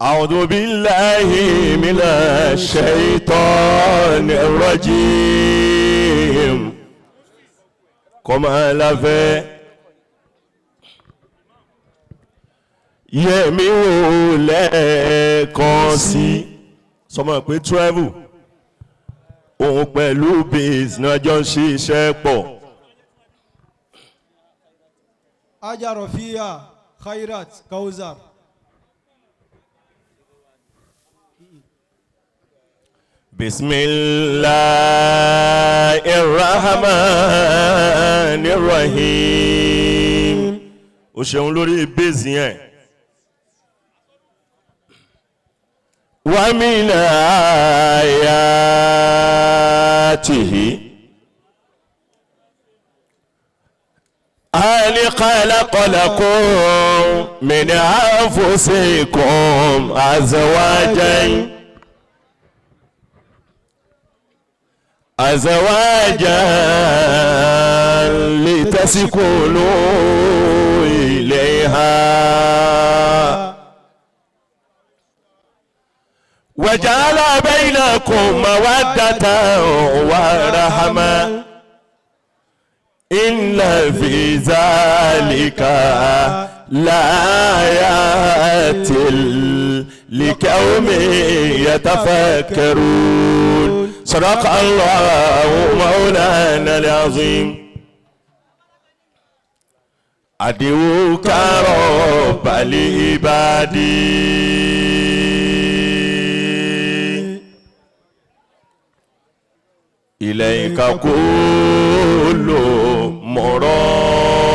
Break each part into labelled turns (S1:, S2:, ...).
S1: أعوذ بالله من الشيطان الرجيم كما لفظ yẹmi ò lẹ́ẹ̀kan sí sọmọ pé travel òun pẹ̀lú base náà jọ ń ṣiṣẹ́ pọ̀.
S2: Alhaja Rofiat Khairan Kaothar.
S1: Bismillahirrahmanirrahim. O ṣeun lórí base yẹn. Wa min ayatihi an khalaqa lakum min anfusikum azwajan litaskunu ilayha وجعل بينكم مودة ورحمة إن في ذلك لآيات لقوم يتفكرون صدق الله مولانا العظيم أدعوك رب العباد إليك كل مرادي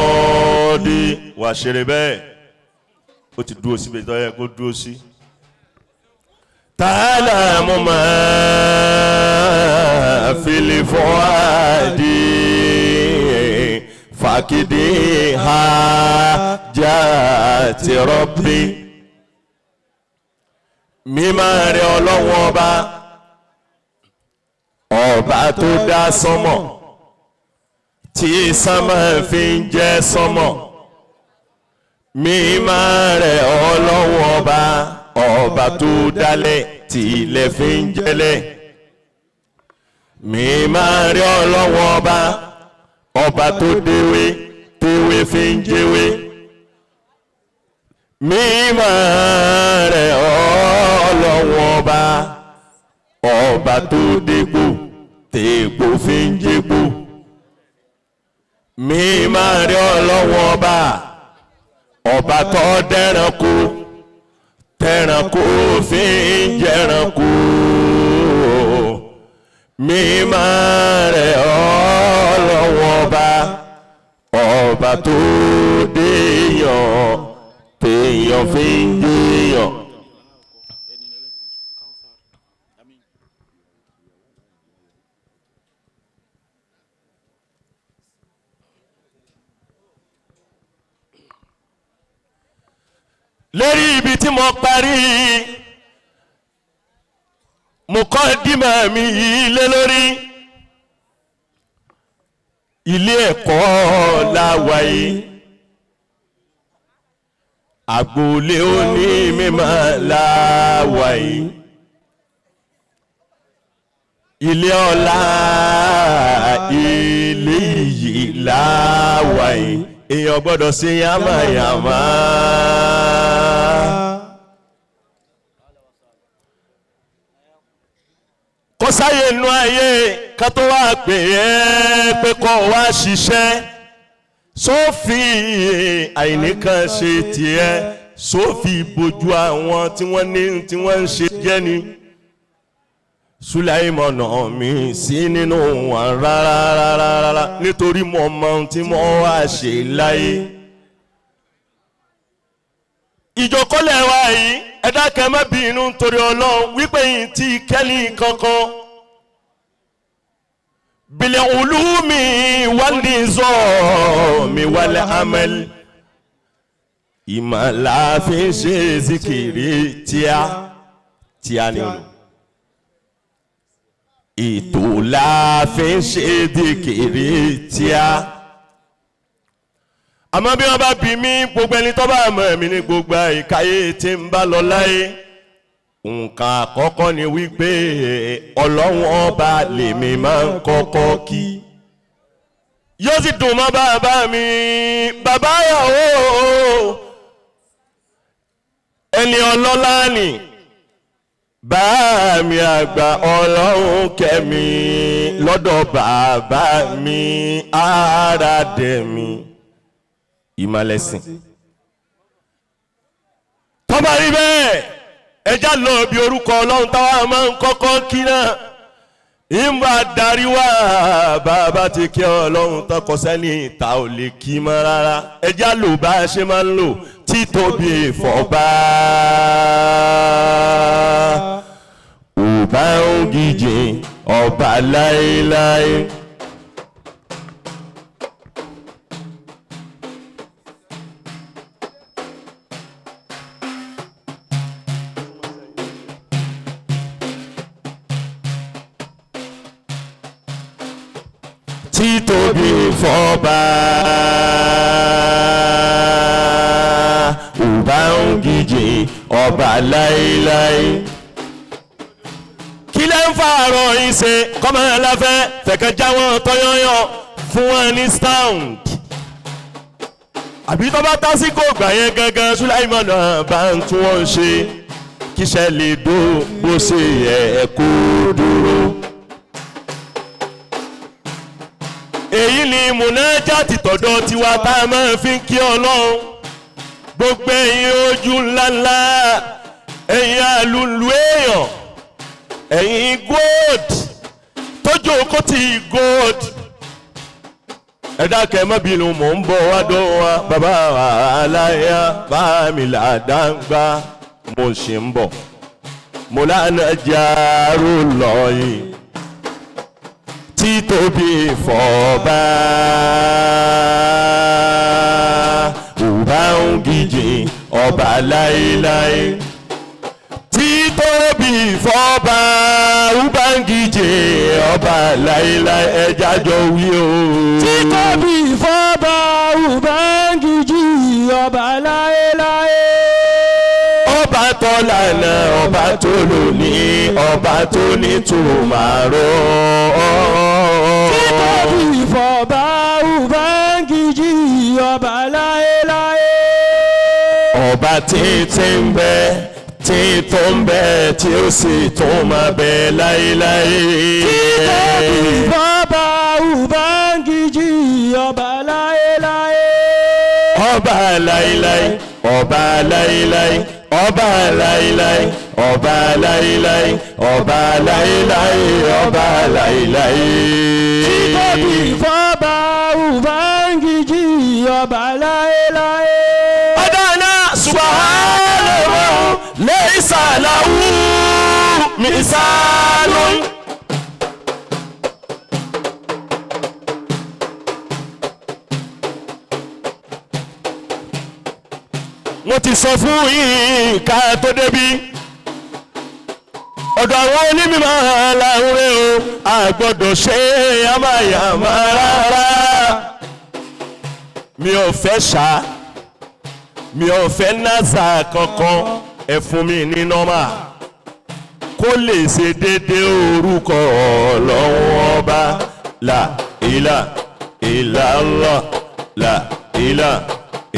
S1: واشربه ó ti dúró síbi tó yẹ kó dúró sí. تعلم ما في الفؤاد فاقضي حاجات ربي mímọ́ rẹ̀ Ọlọ́hun ọba tó dá sánmọ̀ tí sánmọ̀ fi ń jẹ́ sánmọ̀ mímọ́ rẹ̀ Ọlọ́hun ọba tó dálẹ̀ tí ilẹ̀ fi ń jẹ́lẹ̀ mímọ́ rẹ̀ Ọlọ́hun ọba tó déwé téwé fi ń jẹ́wé mímọ́ rẹ̀ Ọlọ́hun ọba tó dégbò tégbò fi ń jégbò mímọ́ rẹ̀ Ọlọ́hun ọba tó dẹ́ranko tẹ́ranko fi ń jẹ́ranko mímọ́ rẹ̀ Ọlọ́hun ọba tó déyàn téèyàn fi ń déyàn. lórí ibi tí mo parí mùkọ́dímà mi yìí lé lórí ilé ẹ̀kọ́ láwa yìí agboolé oní mímọ́ láwa yìí ilé ọlá ilé iyì láwa yìí èèyàn gbọ́dọ̀ sí yàmàyàmá. kò sáyé inú ayé ká tó wá pè é pé kó wá ṣiṣẹ́ sófì àìníkan ṣe tiẹ̀ sófì bójú àwọn tí wọ́n ní tí wọ́n ń ṣe jẹ́ ni. Sulaimon mi sí nínú wọn rárá nítorí mo mọ ohun tí mo wá ṣe láyé. ìjókòólẹ̀ wa yìí ẹ dákẹ́ má bínú nítorí Ọlọ́run wípé yìí ti kẹ́lí kankan. bil ulumi wal nizami wal amal ìmọ̀ la fi ṣe zikiri tíá ni olù. ètò la fi ń ṣe dìkìrì tíá. àmọ́ bí wọ́n bá bí mi gbogbo ẹni tó bá mọ̀ mí ní gbogbo ìkáyé tí ń bá lọ láyé nǹkan àkọ́kọ́ ni wípé Ọlọ́run ọba lèmi máa ń kọ́kọ́ kí yóò sì dùn mọ́ bàbá mi bàbá ìyàwó ẹni ọlọ́lá ni bàbá mi àgbà Ọlọ́run kẹ́mi lọ́dọ̀ bàbá mi Arademi ìmọ̀lẹ́sìn tọ́ba rí bẹ́ẹ̀ ẹjá lọ bí orúkọ Ọlọ́run táwa máa ń kọ́kọ́ kí náà ìmọ̀ darí wá bàbá ti kí Ọlọ́run tọkọ sẹ́ni ìta ò lè kí mọ́ rárá ẹjá lò bá a ṣe máa ń lò títóbi ìfọ̀bá ọba ògìjì ọba láéláé. Títóbi fọba ọba ògìjì ọba láéláé. Kí lẹ́ ń fa àrọ̀ yìí ṣe kọ́mọ ẹlẹ́fẹ́ fẹ̀kẹ́ jáwọ́ tọ́yọ́yọ́ fún wọn ní sound. Àbí tó bá tásìkò gbà yẹn gangan Sulaimon bá ń tún wọn ṣe kíṣẹ́ lè dó bó ṣe yẹ kó dúró. Èyí ni Naija ti tọ̀dọ̀ tiwa tá a máa fi ń kí Ọlọ́run gbogbo ẹ̀yin ojú ńláńlá ẹ̀yin alùlù èèyàn ẹ̀yin gold tójú okó ti gold ẹ̀dá kẹ́mọ́bìnrin mò ń bọ̀ wá dó wa bàbá aláya bá mi làdágbá mo ṣe ń bọ̀ mo lánàá jàrú lọ́yìn. Títóbi fọba ọba ògìjì ọba láéláé. Títóbi fọba ọba ògìjì ọba láéláé ẹja jọ wí o.
S2: Títóbi fọba ọba ògìjì ọba láéláé.
S1: Ọba tó lànà ọba tó lónìí ọba tó ní tòmárò.
S2: Títóbi fọba ọba ògìjì ọba láéláé.
S1: Ọba títí ń bẹ tí tó ń bẹ tí ó sì tún máa bẹ láéláé.
S2: Títóbi fọba ọba ògìjì ọba láéláé.
S1: Ọba láéláé ọba láéláé ọba láéláé ọba láéláé ọba láéláé ọba láéláé.
S2: Títóbi fọba ọba ògìjì ọba láéláé.
S1: Adana subhanahu laysa lahu misalun. Mo ti sọ fún yín ká tó débí ọ̀dọ̀ àwọn onímọ̀ làwúrẹ́ o a gbọ́dọ̀ ṣe yamayama rárá. Mi ò fẹ́ ṣá mi ò fẹ́ náza kankan ẹ fún mi ní nọ́mà kó lè ṣe déédé orúkọ Ọlọ́run ọba la ilaha illallah la ilaha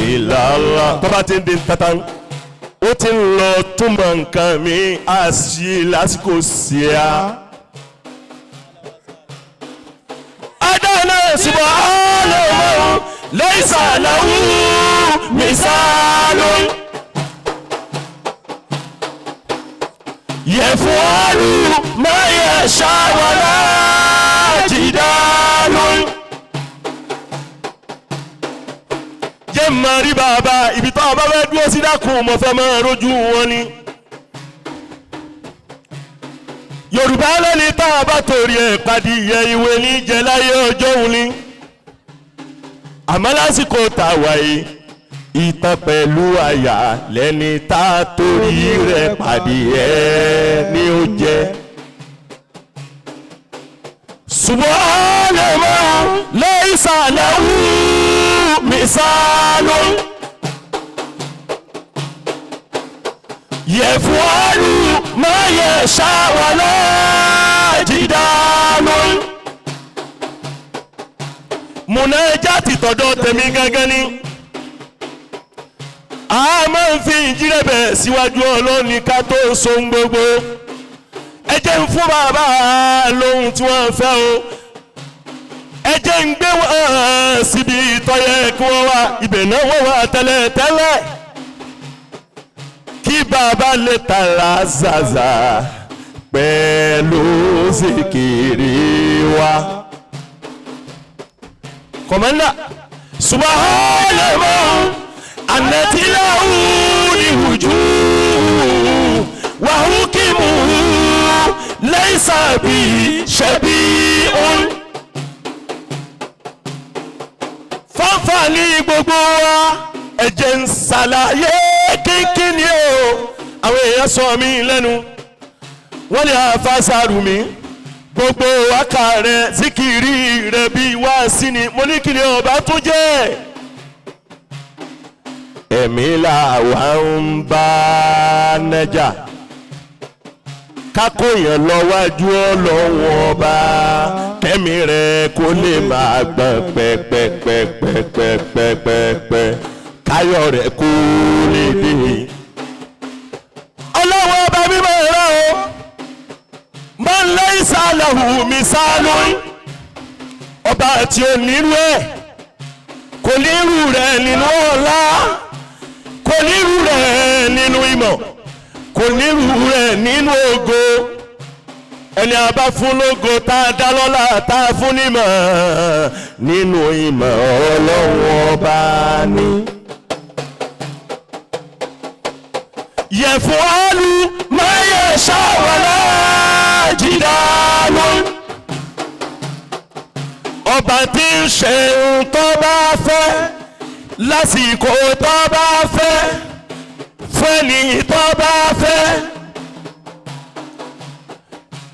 S1: illallah. Tọ́ba ti ń di tatan ó ti ń lọ túmọ̀ nǹkan mi á sí lásìkò sí a. Adana subhanahu laysa lahu misalun. Yaf'alu ma yasha wa la jidalun. Jẹ́ mọ̀ rí bàbá ibi tó ọba fẹ́ dúró sí dákun mo fẹ́ máa rójú wọn ni. Yorùbá lẹ́ni tá a bá torí ẹ̀ padì yẹ ìwé ní jẹ láyé ọjọ́ òun ni. Àmọ́ lásìkò tá a wà yìí ìtàn pẹ̀lú àyà lẹ́ni tá a torí rẹ̀ padì ẹ̀ ní ó jẹ. Subhanahu laysa lahu misalun. يفعل ما يشاء ولا جدال munajati tọ̀dọ̀ tèmi gangan ni a máa ń fi ìjírẹ̀bẹ̀ síwájú Ọlọ́run ká tó so gbogbo ẹ jẹ́ ń fún bàbá lóhun tí wọ́n fẹ́ o ẹ jẹ́ ń gbé wọn síbi ìtọ́yẹ kí wọ́n wá ibẹ̀ náà wọ́n wá tẹ́lẹ̀tẹ́lẹ̀ kí bàbá lè tààrà zàzà pẹ̀lú zikiri wa. Commander, subhanallah, annati lahu liwujuh wa hukmuhu laysa bi shabi'un. Fanfani gbogbo wa ẹ jẹ́ ń ṣàlàyé kínkínní o àwọn èèyàn sọ mí lẹ́nu wọ́n ní àfa Sarumi gbogbo wákà rẹ̀ síkìrì rẹ̀ bí wá sí ni mo ní kí ni ọba tún jẹ́ ẹ̀mí làwa ń bá nẹ́jà kákóyàn lọ́wájú Ọlọ́run ọba kẹ́mi rẹ̀ kó lè máa gbọ̀n pẹ́pẹ́pẹ́pẹ́pẹ́pẹ́ káyọ̀ rẹ̀ kó lè dé Ọlọ́run ọba mímọ́ rẹ̀ o. Man laysa lahu misalun ọba tí ó nírú ẹ̀ kò nírú rẹ̀ nínú ọlá kò nírú rẹ̀ nínú ìmọ̀ kò nírú rẹ̀ nínú ògo ẹni a bá fún lógo tá a dá lọ́lá tá a fún nímọ̀ nínú ìmọ̀ Ọlọ́run ọba ni. Yaf'alu ma yasha wala jidalun ọba tí ń ṣe ohun tó bá fẹ́ lásìkò tó bá fẹ́ fẹ́ni tó bá fẹ́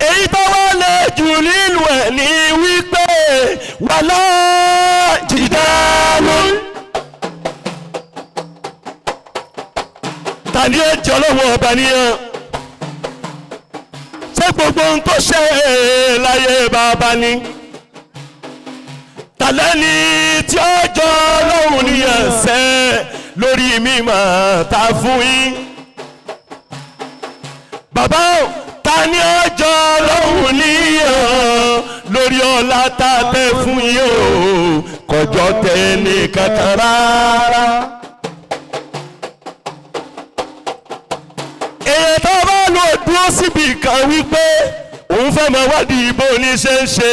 S1: èyí tó wá lè jù nínú ẹ̀ ní wípé wala jidalun tàbí ẹjọ́ lọ́wọ́ ọba níyàn gbogbo ohun tó ṣe láyé bàbá ni tàlẹ́ni tí ó jọ lóhùn níyàn sẹ́ lórí mímọ̀ ta fún yín bàbá ta ni ó jọ lóhùn níyàn lórí ọlá ta tẹ́ fún yín o kọjọ́ tẹ́ ní kankan rárá. èyí tó bá lò dúró síbi kan wípé òun fẹ́ máa wádìí ibo ní ṣe ń ṣe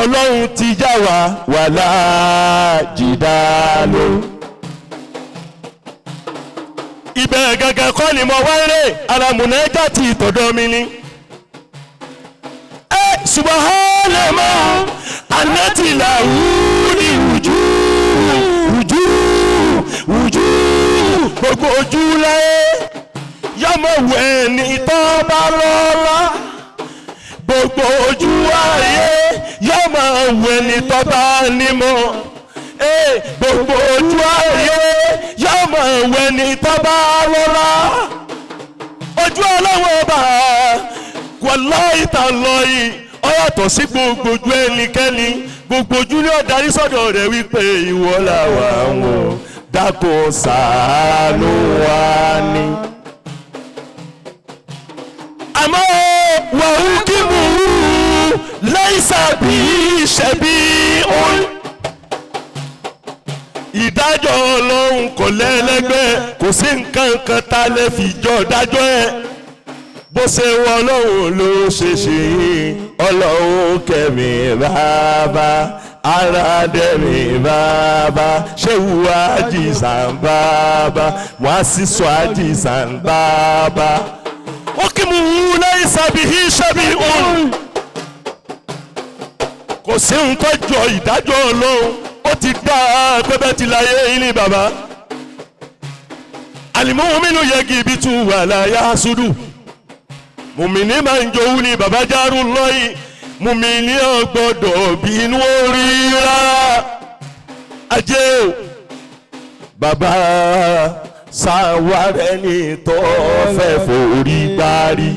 S1: Ọlọ́run ti já wa wala jidalu. ibẹ̀ gẹ́gẹ́ kọ́ ni mo wáyé ara Naija ti tọ̀dọ̀ mi ni. subhanallah annati lahu wujuh gbogbo ojú láyé yọmọ wẹ̀ ní tọ́ bá lọ́lá gbogbo ojú ayé yọmọ wẹ̀ ní tọ́ bá nímọ̀ gbogbo ojú ayé yọmọ wẹ̀ ní tọ́ bá lọ́lá ojú ọlọ́wọ́ bá wallahi tallahi ó yàtọ̀ sí gbogbo ojú ẹnikẹ́ni gbogbo ojú ní ọ̀darí sọ́dọ̀ rẹ̀ wípé ìwọ làwa wò dákun ṣàánú wa ni. àmọ́ wahukmuhu laysa bi shabi'un ìdájọ́ Ọlọ́run kò lẹ́lẹ́gbẹ́ kò sí nǹkan kan tá lè fi jọ dájọ́ ẹ̀ bó ṣe wọ Ọlọ́run ló ṣe ṣe Ọlọ́run kẹ́mi bàbá Arademi bàbá Sheikh Ajisan bàbá Muasisu Ajisan bàbá hukmuhu laysa bihi shabi'un kò sí nǹkan jọ ìdájọ́ Ọlọ́run ó ti gbá pẹ́pẹ́ ti láyé ilé bàbá al-mu'minu yaghbitu wa la yahsudu mùmìnì máa ń jowú ni bàbá járù lọ́yìn mùmìnì ọgbọ́dọ̀ bínú orí rárá ajé o bàbá sáwárẹ́ ní tó fẹ́ forí gbárí.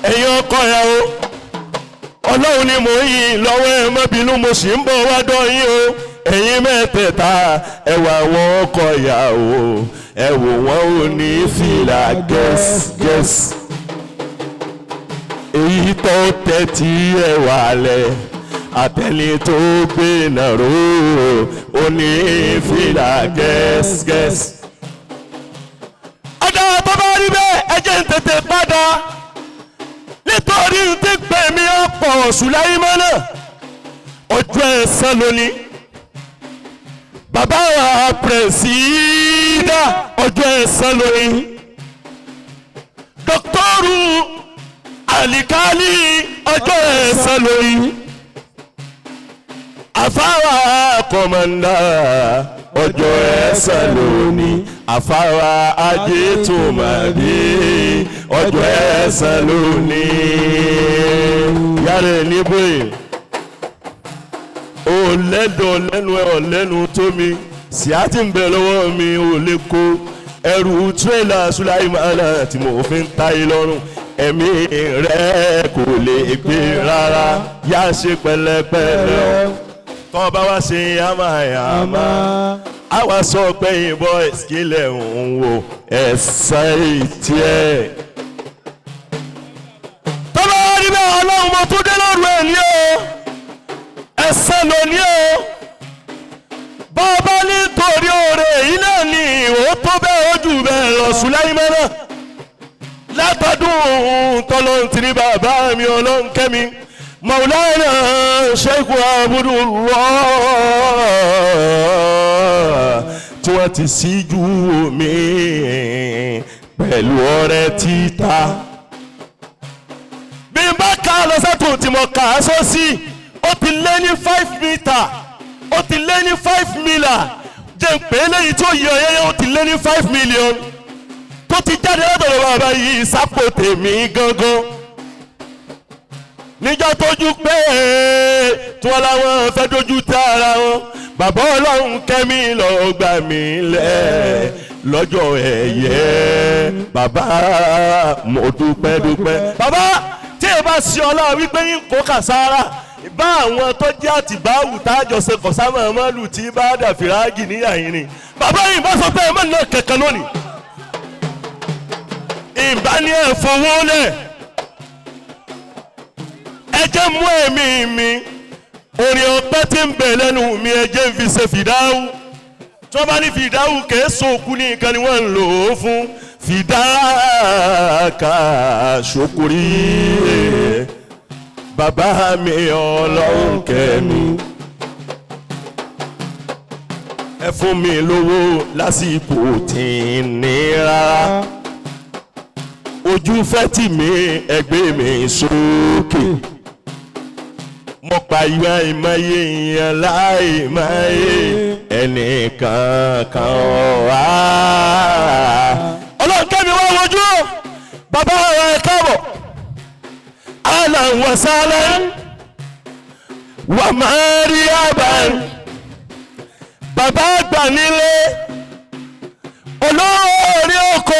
S1: ẹ̀yin ọkọ ẹ̀ o ọlọ́run ni mò ń yìn lọ́wọ́ ẹ má bínú mo sì ń bọ̀ wá dọ́ yín o ẹ̀yin mẹ́tẹ̀ẹ̀ta ẹ̀wà wọn ọkọ ìyàwó ẹ wò wọ́n ò ní fìlà gẹ́sgẹ́sì èyí tó tẹ́tí ẹ̀wà lẹ̀ àtẹ̀lé tó gbé nàró ò ní fìlà gẹ́sgẹ́sì. ọ̀dà tó bá rí bẹ́ẹ̀ ẹ jẹ́ n tètè padà nítorí tí gbẹ̀mí ọ̀pọ̀ Sùláímánà ọjọ́ ẹ̀san lónìí bàbá wa pẹ̀sìdá ọjọ́ ẹ̀san lónìí dọ́kítọ́rù àlìkálì ọjọ́ ẹ̀san lónìí àfáwà kọ̀mọ̀ndà ọjọ́ ẹ̀san lónìí àfáwà ajétòmọ̀dé ọjọ́ ẹ̀san lónìí yàrá níbo yìí ó lẹ́dọ̀ lẹ́nu ẹ̀ ọ̀lẹ́nu tó mi sì á ti ń bẹ lọ́wọ́ mi ò lè kó ẹrù tírélà Sùláímánà tí mo fi ń táyé lọ́rùn ẹ̀mí rẹ̀ kò lè gbé rárá yá ṣe pẹ̀lẹ́pẹ̀lẹ́ tọ́ bá wá ṣe yàmàyàmà àwa sọ pé ìbọn ìsìkílẹ̀ ń wò ẹ̀sán ìtì ẹ̀. tọ́lá wá rí bẹ́ẹ̀ ọlọ́run mo tún dé lóru ẹ̀ ní o ẹ̀sán lónìí o bàbá nítorí oore yìí náà ni ó tó bẹ́ẹ̀ ojú bẹ́ẹ̀ lọ Sùláímánà látọdún tọ́lọ́run ti ní bàbá mi Ọlọ́hunkẹ́mi Maulana Sheikh Abudullah tí wọ́n ti síjú mi pẹ̀lú ọrẹ títa bí n bá ká lọ sẹ́tù tí mo kà á sósì ó ti lé ní 5 mítà ó ti lé ní 5 mílà jẹ́ ń pè é lẹ́yìn tí ó yọ ẹyẹ ó ti lé ní 5 million tó ti jáde lọ́dọ̀ bàbá yìí sápò tèmi gángan níjọ́ tójú pé tí wọ́n láwọn fẹ́ dojú tẹ́ ara wọn bàbá Ọlọ́hunkẹ́mi lọ gbà mí lẹ̀ lọ́jọ́ ẹ̀yẹ bàbá mo dúpẹ́ bàbá tí ẹ bá ṣe ọlá wípé yín kó kàsára bá àwọn tó jẹ́ àtìbáwù tájọṣe kọ̀sámọ̀ ọmọlù tí bá dà fìrágì níyàyín ni bàbá yìí bá sọ pé ẹ mọ̀ náà kẹ̀kẹ́ lónìí ìbá ní ẹ̀ fowó lẹ̀ ẹ jẹ́ mú ẹ̀mí mi orin ọpẹ́ tí ń bẹ lẹ́nu mi ẹ jẹ́ ń fi ṣe fìdáwù tí wọ́n bá ní fìdáwù kèésò òkú ní nǹkan ni wọ́n ń lò ó fún fìdáàkà ṣokùrí bàbá mi Ọlọ́hunkẹ́mi ẹ fún mi lówó lásìkò tí ń nira ojú fẹ́ tì mí ẹgbẹ́ mi sókè mo pa ìwà ìmọ̀ye ìyẹn láìmọ̀ye ẹnìkan kan wá. Ọlọ́hunkẹ́mi wá wojú bàbá rẹ̀ káàbọ̀ ahlan wa sahlan wa marhaban bàbá àgbà nílé olórí oko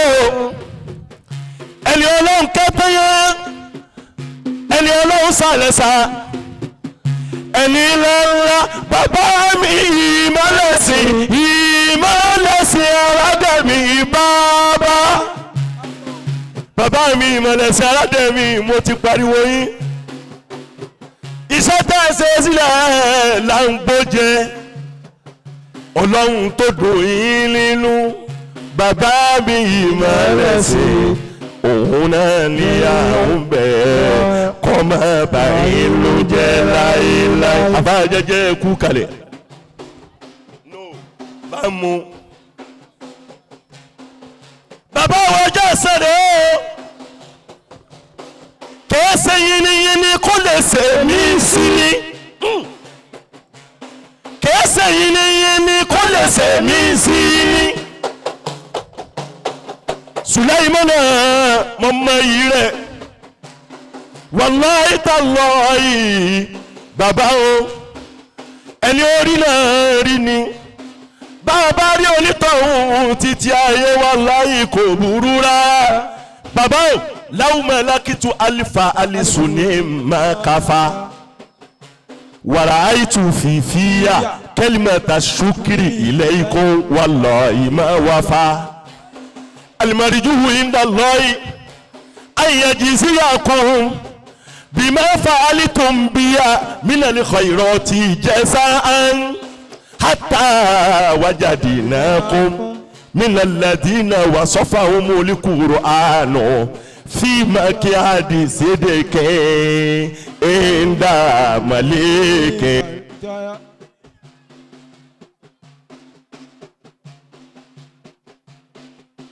S1: ẹni Ọlọ́hunkẹ́ tẹ́yẹ́ ẹni Ọlọ́hun sàlẹ̀sà ẹni ńláńlá bàbá mi ìmọ̀lẹ́sì Arademi bàbá mi ìmọ̀lẹ́sì Arademi mo ti pariwo yín iṣẹ́ tẹ́ ẹ ṣe sílẹ̀ là ń gbójẹ Ọlọ́hun tó dùn yín nínú bàbá mi ìmọ̀lẹ́sì òun náà ní àwọn bẹ́ẹ̀ kọ́ máa bá yín ló jẹ́ láéláé. àbájẹ́jẹ́ kú kalẹ̀ bá mú bàbá wa jẹ́ sẹ́rẹ̀ o kèése yìnyínní kó lè ṣe mí sí ni kèése yìnyínní kó lè ṣe mí sí ni. Sulaimana mọ̀mọ́ yìí rẹ̀ wallahi tallahi bàbá o ẹni orí náà rí ni a bá rí onítọ̀hún títí ayé wallahi kò burú rárá. bàbá o law malakitu alifa alisuni makafa waraitu fifiya kalimata shukri ilaykum wallahi ma wafa. المرجو عند الله أن يجزيكم بما فعلتم بيا من الخيرات جزاء حتى وجدناكم من الذين وصفهم القرآن في مكياد صدق عند مليك.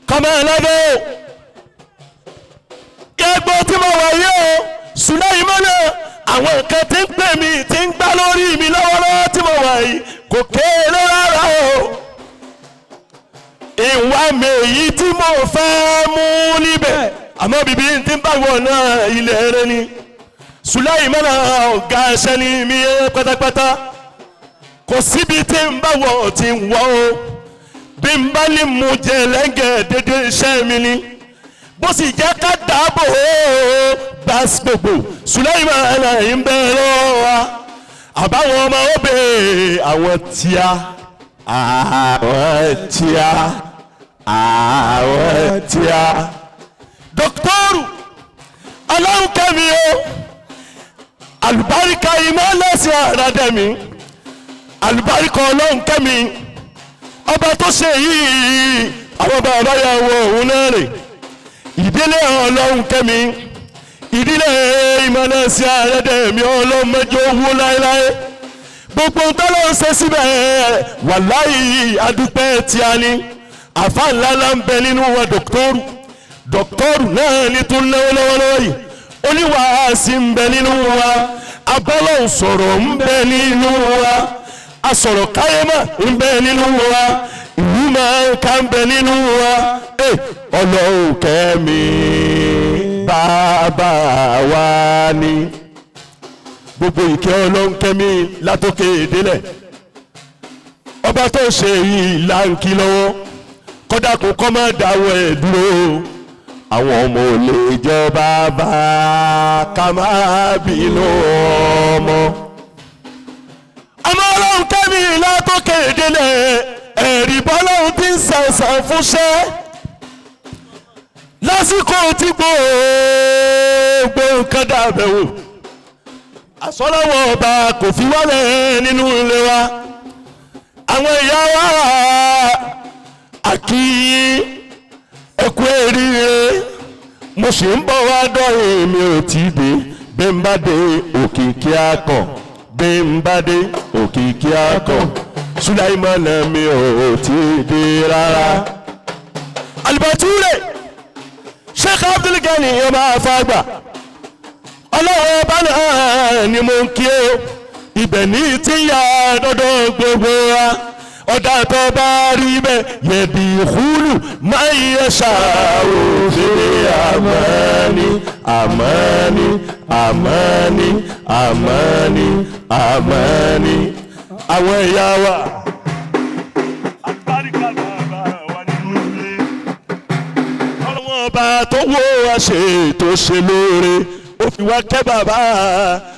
S1: kọ́mọ ẹlẹ́dẹ̀ ẹgbẹ́ tí mo wà yìí o Sulaimon àwọn nǹkan tí ń pè mí tí ń gbá lórí mi lọ́wọ́lọ́wọ́ tí mo wà yìí kò kéré rárá o. ìwà mi èyí tí mo fẹ́ mú níbẹ̀ àmọ́ bíbí tí ń bá wọ̀ náà ilẹ̀ rẹ ni. Sulaimon ọ̀gá ẹ̀ṣẹ́ ni mi pátápátá kò síbi tí ń bá wọ̀ tí ń wọ̀ o. bí n bá ní mu jẹ lẹ́gẹ̀ẹ́ dédé iṣẹ́ mi ni bó sì jẹ́ ká dáàbò gbàs gbogbo Sulaimon ń bẹ lọ́wọ́ wa àbáwọn ọmọ ó bè àwọn tíá dọ́kítọ́rù Ọlọ́hunkẹ́mi o Al-Barkah ìmọ̀lẹ́sìn Arademi Al-Barkah Ọlọ́hunkẹ́mi ọba tó ṣe yìí àwọn bàbá yàwó òun náà rè ìdílé Ọlọ́hunkẹ́mi ìdílé ìmọ̀lẹ́sìn Arademi ọlọ́mọdé owó láéláé gbogbo tọ́lọ́ ń ṣe síbẹ̀ wàláhì adúpẹ́ tí a ní àfa ńláńlá ń bẹ nínú wa dọ́kítọ́rù náà ní tún náwó lọ́wọ́lọ́wọ́ yìí oníwàásí ń bẹ nínú wa abọ́lọ́hùn sọ̀rọ̀ ń bẹ nínú wa asọ̀rọ̀ káyémà ń bẹ nínú wa ìwúmọ̀ ká ń bẹ nínú wa Ọlọ́hunkẹ́mi bàbá wa ni gbogbo ìkẹ́ Ọlọ́hunkẹ́mi látòkè délẹ̀ ọba tó ṣe yìí láǹkì lọ́wọ́ kódà kò kọ́ máa dáwọ́ ẹ̀ dúró àwọn ọmọ ò lè jọ bàbá ká máa bínú ọmọ. ọmọ Ọlọ́hunkẹ́mi látòkè délẹ̀ ẹ̀rí bọ́lọ́hún ti ń sàǹsàn fúnṣẹ́ lásìkò tí gbogbo nǹkan dàbẹ̀ wò àsọlọ́wọ́ ọba kò fi wálẹ̀ nínú ilé wa àwọn ìyá wa àkí ẹkú eríire mo sì ń bọ̀ wá dọ́yìn mi ò tí dé bí n bá dé òkìkí akàn bí n bá dé òkìkí akàn Sulaimon mi ò tí dé rárá. Alibature Sheikh Abdul Gani ọba àfàgbà ọlọ́wọ́ ọba náà ni mo ń kí o ibẹ̀ ní tí yà dọ́dọ̀ gbogbo wa ọ̀dà tó bá rí bẹ́ẹ̀ yẹ̀bi ìhúlù máa ń yẹ ṣàrò ṣe àmánì àmánì àmánì àmánì àmánì àwọn ìyá wa. Al-Barkah bàbá wa nínú ilé ọlọ́wọ́n ọba tó wó wa ṣe tó ṣe lóore ó fi wá kẹ́ bàbá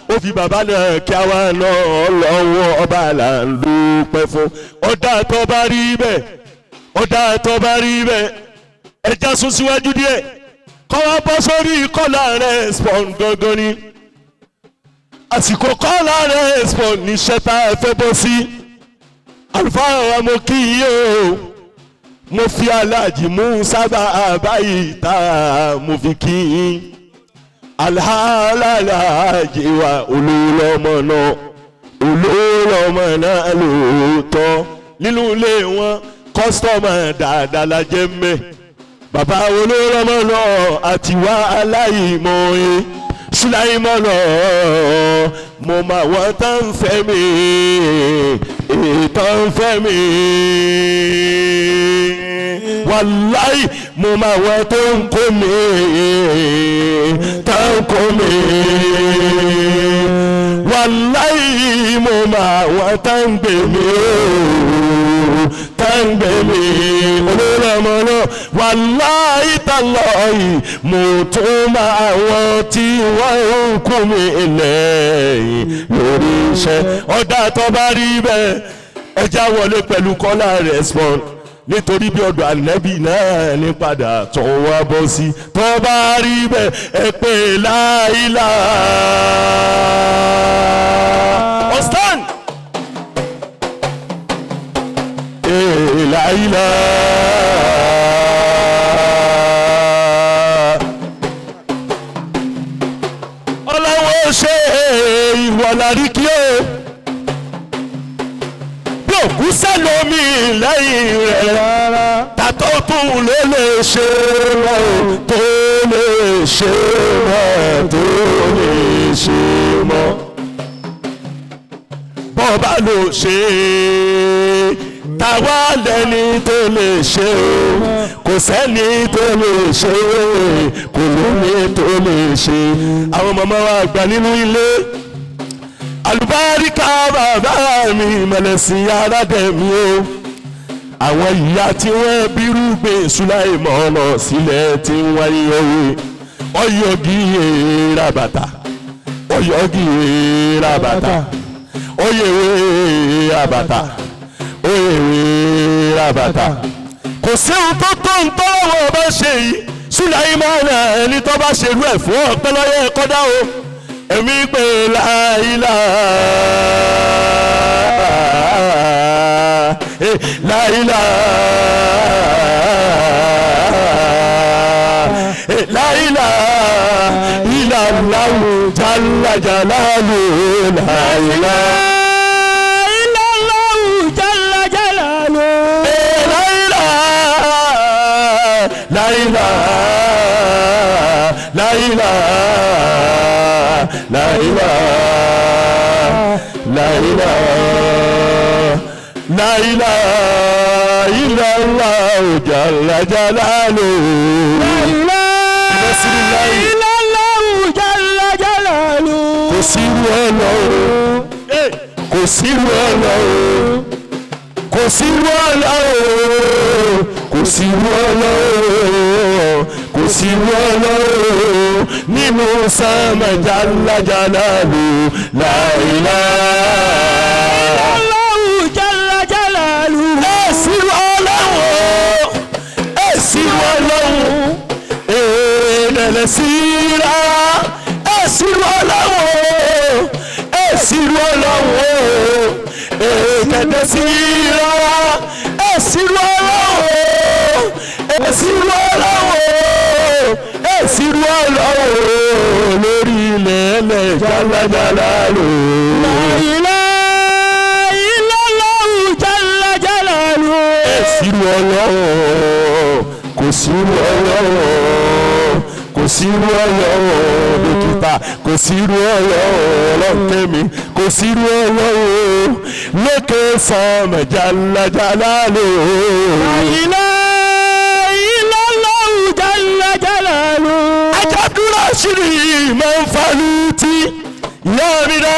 S1: ó fi bàbá náà kí àwa náà lọ́wọ́ ọba là ń dúpẹ́ fún ọ̀dà tó bá rí bẹ́ẹ̀ ọ̀dà tó bá rí bẹ́ẹ̀ ẹja sún síwájú díẹ̀ kọ́ wá bọ́ sórí kọ́là rẹ̀ spawn gangan ni àsìkò kọ́là rẹ̀ spawn níṣẹ́ tá a fẹ́ bọ́ sí àlùfáà wa mo kí yí o mo fi Alhaji sábà báyìí tá mo fi kí yín. Alhaji wa olólọ́mọ náà lóòótọ́ nínú ilé wọn kọ́sítọ́mà dáadáa la jẹ́ mẹ́ bàbá olólọ́mọ náà àti wá aláìmọ̀ye Sulaimon mo máa wọ́n tán fẹ́ mi tán fẹ́ mi wàláì mo máa wọ́n tó ń kó mi tán kó mi wàláì mo máa wọ́n tán gbè mí tàǹgbẹ̀mí olórọ̀mọ́lọ́ wàláhì tàláhì mo tún máa wọn tí wọ́n ń kú mi lẹ́yìn lórí iṣẹ́ ọ̀dà tó bá rí bẹ́ẹ̀ ẹja wọlé pẹ̀lú kọ́lá respond nítorí bí ọ̀dọ̀ ànẹ́bì náà ní padà tó wá bọ́ sí tó bá rí bẹ́ẹ̀ ẹ pé láìlá ọ̀sán láìlá ọlọ́wọ́ ṣe ìwọ̀lárí kí ó òkú sẹ́lómi lẹ́yìn rẹ̀ rárá tàtọ́ tún ló lè ṣe mọ́ tó lè ṣe mọ́ tó lè ṣe mọ́ bọ́ọ̀bá ló ṣe tàwa lẹ́ni tó lè ṣe kò sẹ́ni tó lè ṣe kò lómi tó lè ṣe àwọn màmá wa gbà nínú ilé. Al-Barkah bàbá mi mẹ̀lẹ́sìn Arademi o àwọn ìyá tí wọ́n bírúgbìn Sulaimon sílẹ̀ tí wọ́n yọ̀wé ọ̀yọ́gì rabata ọ̀yọ́gì rabata ọ̀yẹ̀wé rabata ọ̀yẹ̀wé rabata kò sí ohun tó tó ń tọ́wọ́ bá ṣe yìí Sulaimon ẹni tó bá ṣerú ẹ̀ fún ọ̀pẹ́ lọ́yẹ̀ kọ́dá o. Èmi pé láìlá láìlá láìlá ìlàláwù jálá jálálù láìlá ìlàláwù jálá jálálù láìlá láìlá láìlá. La ilaha, la ilaha, la ilaha illallah jalla jalaluhu. La ilaha illallah jalla jalaluhu. Kò sí Ọlọ́run, kò sí Ọlọ́run, kò sí Ọlọ́run, kò sí Ọlọ́run, kò sí Ọlọ́run nínú sámà jalla jalaluhu. La ilaha illallah jalla jalaluhu. Èsì Ọlọ́run, èsì Ọlọ́run, ènìyàn síra. Èsì Ọlọ́run, èsì Ọlọ́run, èkẹ́dẹ́ síra. Èsì Ọlọ́run, èsì Ọlọ́run, èsì Ọlọ́run lórí ilẹ̀ ẹlẹ́ jalla jalaluhu. La ilaha illallah jalla jalaluhu. Èsì Ọlọ́run, kò sí Ọlọ́run, kò sí Ọlọ́run dókítà, kò sí Ọlọ́run ọlọ́kẹ́mi, kò sí Ọlọ́run lókè sánmà jalla jalaluhu. La ilaha illallah jalla jalaluhu. Ajabdul Ashiri man faluti ya mina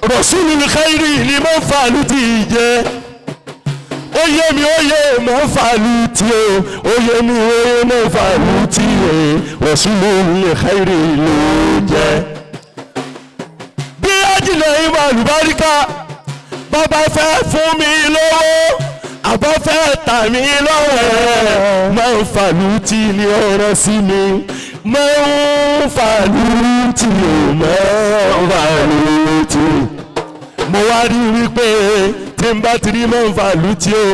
S1: Rasulul khairi liman faluti jẹ́. Oye mi oye mo faluti o, oye mi oye mo faluti o, Rasulul khairi ló jẹ́. Bí ajílẹ̀ ìmọ̀ Al-Barkah bàbá fẹ́ fún mi lówó àbọ̀ fẹ́ tà mí lọ́wọ́ máa ń faluti ní ọ̀rọ̀ sí mi, máa ń faluti o, máa ń faluti. Mo wá rí wípé tí n bá ti rí máa ń faluti o,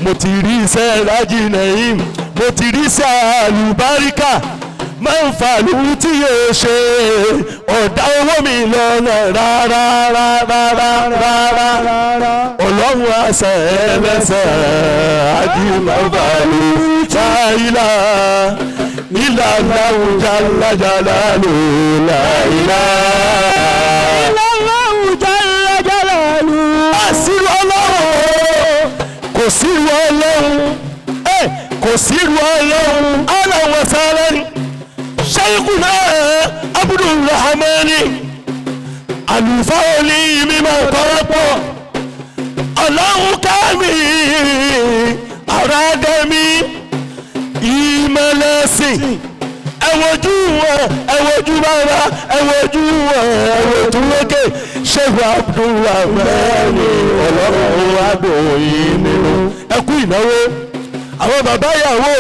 S1: mo ti rí iṣẹ́ Alhaji Naim, mo ti rí iṣẹ́ Al-Barkah. Máa ń faluti yóò ṣe ọ̀dá owó mi lọ́nà rárá ọlọ́run àṣẹ ẹlẹ́sẹ̀ àjí máa ń faluti. La ilaha illallah jalla jalaluhu. La ilaha illallah jalla jalaluhu. Àṣírí Ọlọ́run, kò sí Ọlọ́run, kò sí Ọlọ́run. Ahlan wa sahlan Sheikhuna Abdul Rahmani àlùfáà ní mímọ́ kọ́rọ́pọ̀ Ọlọ́hunkẹ́mi Arademi ìmọ̀lẹ́sìn ẹ̀wọ̀jú wọn ẹ̀wọ̀jú bàbá ẹ̀wọ̀jú wọn ẹ̀wọ̀jú lókè Sheikh Abdulrahman Ọlọ́run agbóyin nínú ẹkú ìnáwó àwọn bàbá ìyàwó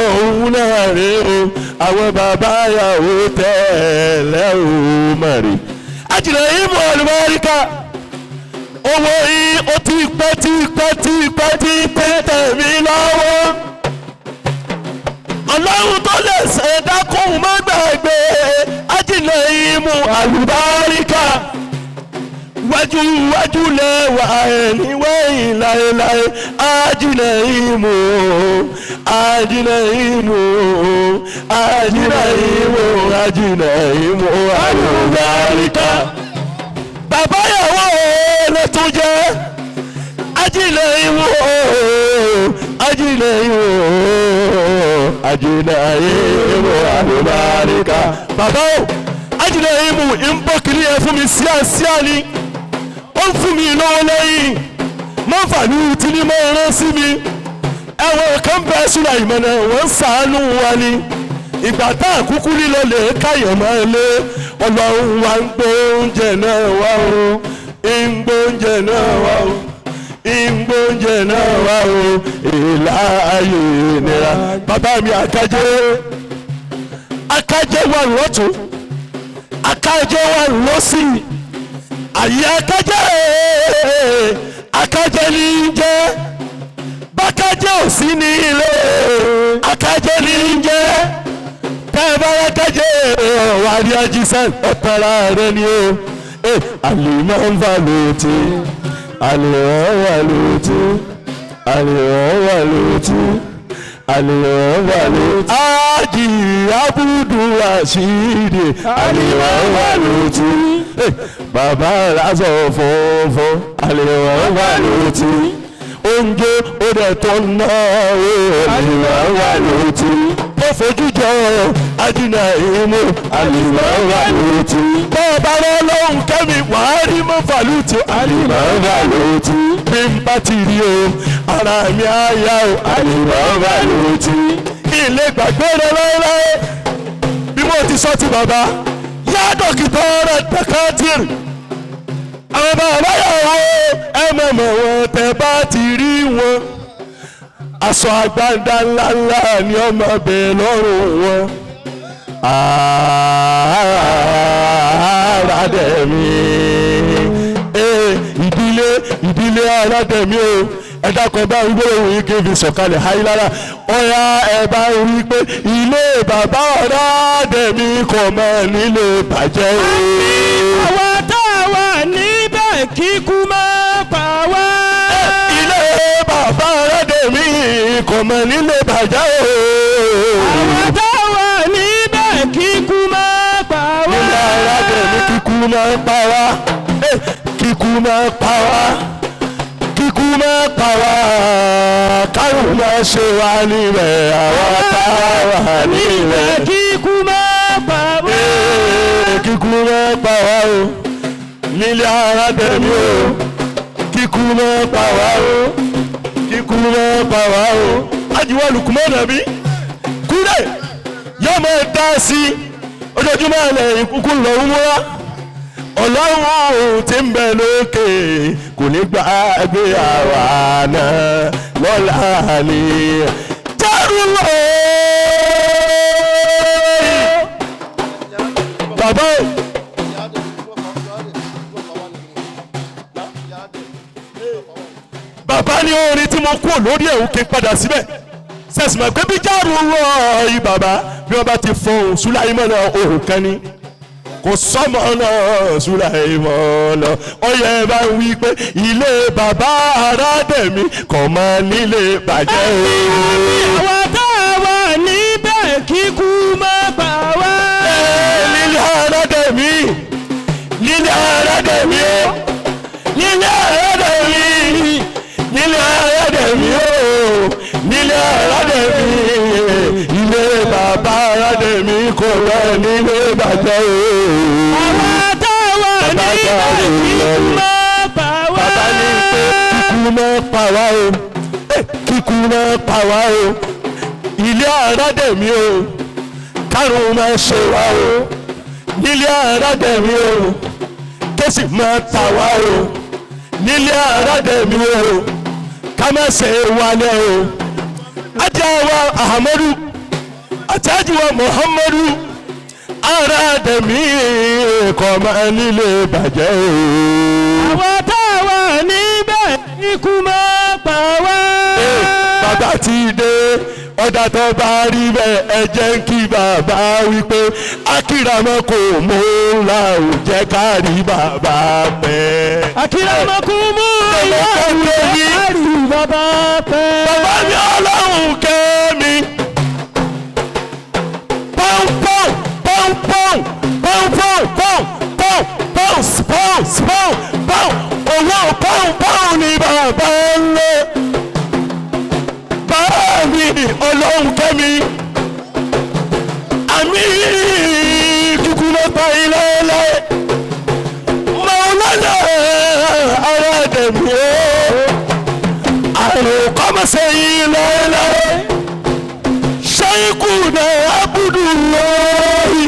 S1: òun náà rè o àwọn bàbá ìyàwó tẹ̀lé o mọ̀rì àjìnà ìmọ̀ Al-Barkah owó yìí ó ti pẹ́ tẹ̀mí lọ́wọ́ Ọlọ́run tó lè ṣe dákun má gbàgbé àjìnà ìmọ̀ Al-Barkah wájú lẹ́wà ẹ̀níwẹ̀yìn láéláé àjìnà ìmọ̀ Al-Barkah bàbá ìyàwó ló tún jẹ́ àjìnà ìmọ̀ Al-Barkah bàbá o àjìnà ìmọ̀ ń bọ́ kiri ẹ̀ fún mi síà ni ó ń fún mi lọ́wọ́ lẹ́yìn máa fàánú tí ní máa rán sí mi ẹ̀wọ̀n kan bẹ́ẹ̀ Sulaimon wọ́n ṣàánú wa ni ìgbà tá àkúkú lílọ lè káyọ̀ máa lé Ọlọ́run wa ń gbóúnjẹ náà wá o ìgbóúnjẹ náà wá o ìlàyé nira bàbá mi Akájẹ́ wà lọ́tún Akájẹ́ wà lọ́sì àyè Akájẹ́ ní jẹ́ bákájẹ́ ò sí ní ilé Akájẹ́ ní jẹ́ tẹ́ẹ̀bára Akájẹ́ wà ní ajísẹ́ ọ̀tara rẹ ni o àlèmọ́ ń fà lóòtí àlèwọ́ wà lóòtí Ájì Abudu Rashidi àlèwọ́ wà lóòtí bàbá lásọ fọ́fọ́ àlèwọ́ wà lóòtí oúnjẹ òdẹ tó náà àlèwọ́ wà lóòtí ó fojú jọ àjìnà ìmọ̀ àlèwọ́ wà lóòtí bọ́ọ̀bá lọ́hùn kẹ́mi wàá rí mọ́ fàlùtì àlèwọ́ wà lóòtí bí n bá ti rí o ara mi á yá o àlèwọ́ wà lóòtí ilé gbàgbé rẹ láéláé bí mo ti sọ ti bàbá yá dókítà rẹ tẹkátìrì àwọn bàbá yàwó ẹmọ̀mọ̀ wọn tẹ bá ti rí wọn aṣọ àgbàdá ńláńlá ni ọmọ bẹ̀ lọ́rùn wọn Arademi ìdílé Arademi o ẹ̀dá kan bá ń gbóòwò yìí kí n fi sọ̀kalẹ̀ háyílára ọ̀yà ẹ̀ bá ń rí pé ilé bàbá Arademi kò mọ̀ nílé bàjẹ́ o.
S2: àwọn táwa níbẹ̀ kíkú máa pa wá.
S1: ilé bàbá Arademi kò mọ̀ nílé bàjẹ́ o.
S2: àwọn táwa níbẹ̀ kíkú máa pa wá.
S1: ilé Arademi kíkú máa pa wá. kíkú máa pa wá. kíkú máa pa wá káyọ̀ máa ṣe wá níbẹ̀ àwọn táwa níbẹ̀.
S2: kíkú máa pa wá.
S1: kíkú máa pa wá o nílé Arademi o kíkú máa pa wá o kíkú máa pa wá o. ajiwa Lukumana bí kúrẹ́ yóò máa dá sí ojoojúmọ́ lẹ́yìn kúkú lọ́wọ́ múra Ọlọ́run tí ń bẹ lókè kò ní gbàgbé àwa náà lọ́la ni járùlọ. bàbá bàbá ní orin tí mo kú lórí ẹ̀hún kí n padà síbẹ̀ sẹ́sìmọ̀ pé bí járùlọ yìí bàbá bí wọ́n bá ti fọhùn Sulaimon náà òhùn kan ní kò sọmọ náà Sulaimon lọ ọyẹ bá ń wí pé ilé bàbá Arademi kò mọ nílé bàjẹ́ o.
S2: àwọn táwa níbẹ̀ kíkú máa pa wá.
S1: nílé Arademi nílé Arademi o nílé Arademi nílé Arademi o nílé Arademi ilé bàbá Arademi kò lọ nílé bàjẹ́ o. àwọn táwa níbẹ̀ kíkú máa pa wá. bàbá ní pé kíkú wá o kíkú máa pa wá o ilé Arademi o kárùn máa ṣe wá o nílé Arademi o kẹ́sì máa ta wá o nílé Arademi o ká má ṣe wálé o ajá wa Ahmadu àtàjì wa Muhammadu Arademi kọ́ máa nílé bàjẹ́ o.
S2: àwọn táwa níbẹ̀ ikú máa pa wá.
S1: bàbá ti dé ọ̀dà tó bá rí bẹ́ẹ̀ ẹ jẹ́ kí bàbá wípé akíramọ́ kò mú la ò jẹ́ ká rí bàbá pẹ́.
S2: akíramọ́ kò mú la ò jẹ́ ká rí bàbá pẹ́.
S1: bàbá mi Ọlọ́hun kẹ́mi. pọ́npọ́n pọ́npọ́n pọ́npọ́n pọ́n pọ́n pọ́n pọ́n owó pọ́npọ́n ni bàbá ń lé. Bàbí Ọlọ́hun kẹ́mi àmì kíkú lọ́pàá ilé ẹlẹ́ Maulana Arademi àrùn kọ́mọ̀sẹ̀ ilé ẹlẹ́ Sheikhuna Abdullahi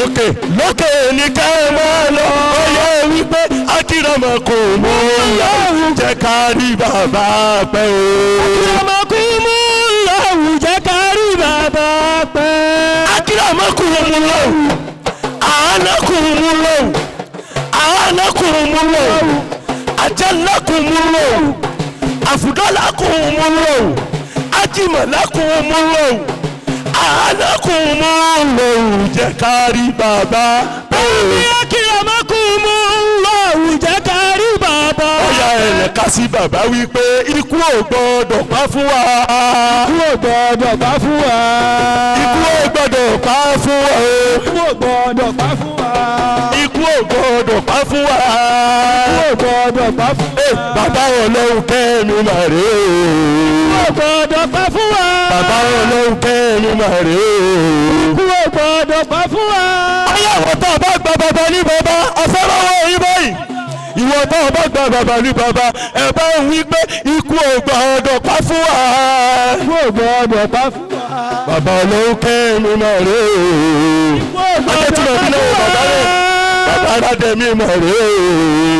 S1: òkè lókè ní ká máa lọ ọyọ wípé akíramọ̀ kò mú lọ́rùn jẹ́ ká rí bàbá pẹ́ o.
S2: akíramọ̀ kò mú lọ́rùn jẹ́ ká rí bàbá pẹ́.
S1: akíramọ̀ kò mú lọ́rùn àánà kò mú lọ́rùn àánà kò mú lọ́rùn àjẹ́lá kò mú lọ́rùn àfùdọ́lá kò mú lọ́rùn ajímọ̀lá kò mú lọ́rùn àánà kò mú lọ́rùn jẹ́ ká rí bàbá pẹ́ o.
S2: akíramọ̀ kò mú lọ́rùn jẹ́ ká rí bàbá.
S1: ọ̀yà ẹ̀lẹ́ka sí bàbá wípé ikú ò gbọ́dọ̀ pa fún wa.
S2: ikú ò gbọ́dọ̀ pa fún wa.
S1: ikú ò gbọ́dọ̀ pa fún wa.
S2: ikú ò gbọ́dọ̀ pa fún wa.
S1: ikú ò gbọ́dọ̀ pa fún wa.
S2: ikú ò gbọ́dọ̀ pa fún wa.
S1: bàbá Ọlọ́hun kẹ́mi mà rè é.
S2: ikú ò gbọ́dọ̀ pa fún wa.
S1: bàbá Ọlọ́hun kẹ́mi mà rè é.
S2: ikú ò gbọ́dọ̀ pa fún wa.
S1: ayáwó tó o bá gba bàbá ní bàbá afẹ́rọ́wọ́ yín báyìí. ìwọ tó o bá gba bàbá ní bàbá ẹ bá ń wí pé ikú ò gbọ́dọ̀ pa fún wa.
S2: ikú ò gbọ́dọ̀ pa fún wa.
S1: bàbá Ọlọ́hun kẹ́mi mà rè é.
S2: ikú ò gbọ́dọ̀ pa fún wa.
S1: bàbá Arademi mà rè é.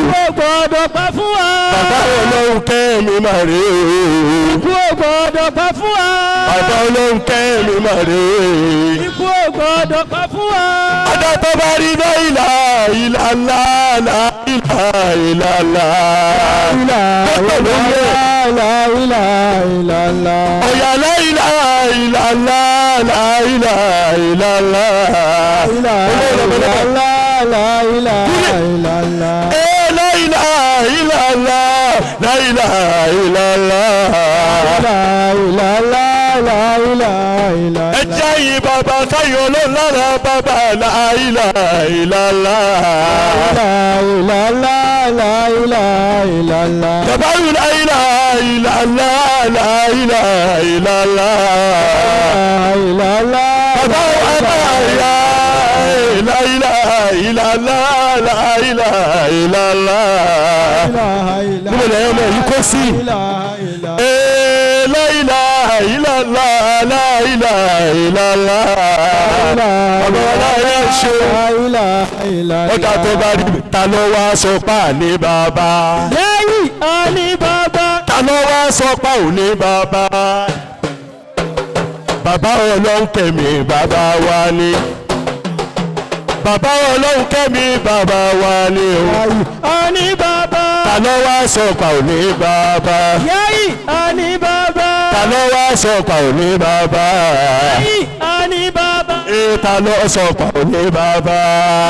S2: ikú ò gbọ́dọ̀ pa fún wa.
S1: bàbá Ọlọ́hun kẹ́mi mà rè é.
S2: ikú ò gbọ́dọ̀ pa fún wa.
S1: bàbá Ọlọ́hun kẹ́mi mà rè é.
S2: ikú ò gbọ́dọ̀ pa fún wa.
S1: adá tó bá rí láìlà ìlàlá láìlà ìlàlá. ọ̀yà láìlà ìlàlá láìlà ìlàlá. La ilaha illallah. ẹ jẹ́ yìí bàbá káyọ̀ ló lára bàbá la ilaha illallah. Jabaru la ilaha illallah la ilaha illallah. Bàbá àbáyá la ilaha illallah la ilaha illallah. Níbo lẹ́yìn ọmọ yìí kó sí? La ilaha illallah la ilaha illallah. Ọmọ aláyẹ ṣe. Ọjà tó bá rí ta ló wá sọ pa ní bàbá.
S2: lẹ́yìn àní bàbá.
S1: Ta ló wá sọ pa ò ní bàbá. Bàbá Ọlọ́hun kẹ́mi bàbá wa ni. Bàbá Ọlọ́hun kẹ́mi bàbá wa ni o.
S2: àní bàbá.
S1: Ta ló wá sọ pa ò ní bàbá.
S2: lẹ́yìn àní bàbá.
S1: Ta ló wá sọ pa ò ní bàbá.
S2: lẹ́yìn àní bàbá.
S1: Ta ló sọ pa ò ní bàbá.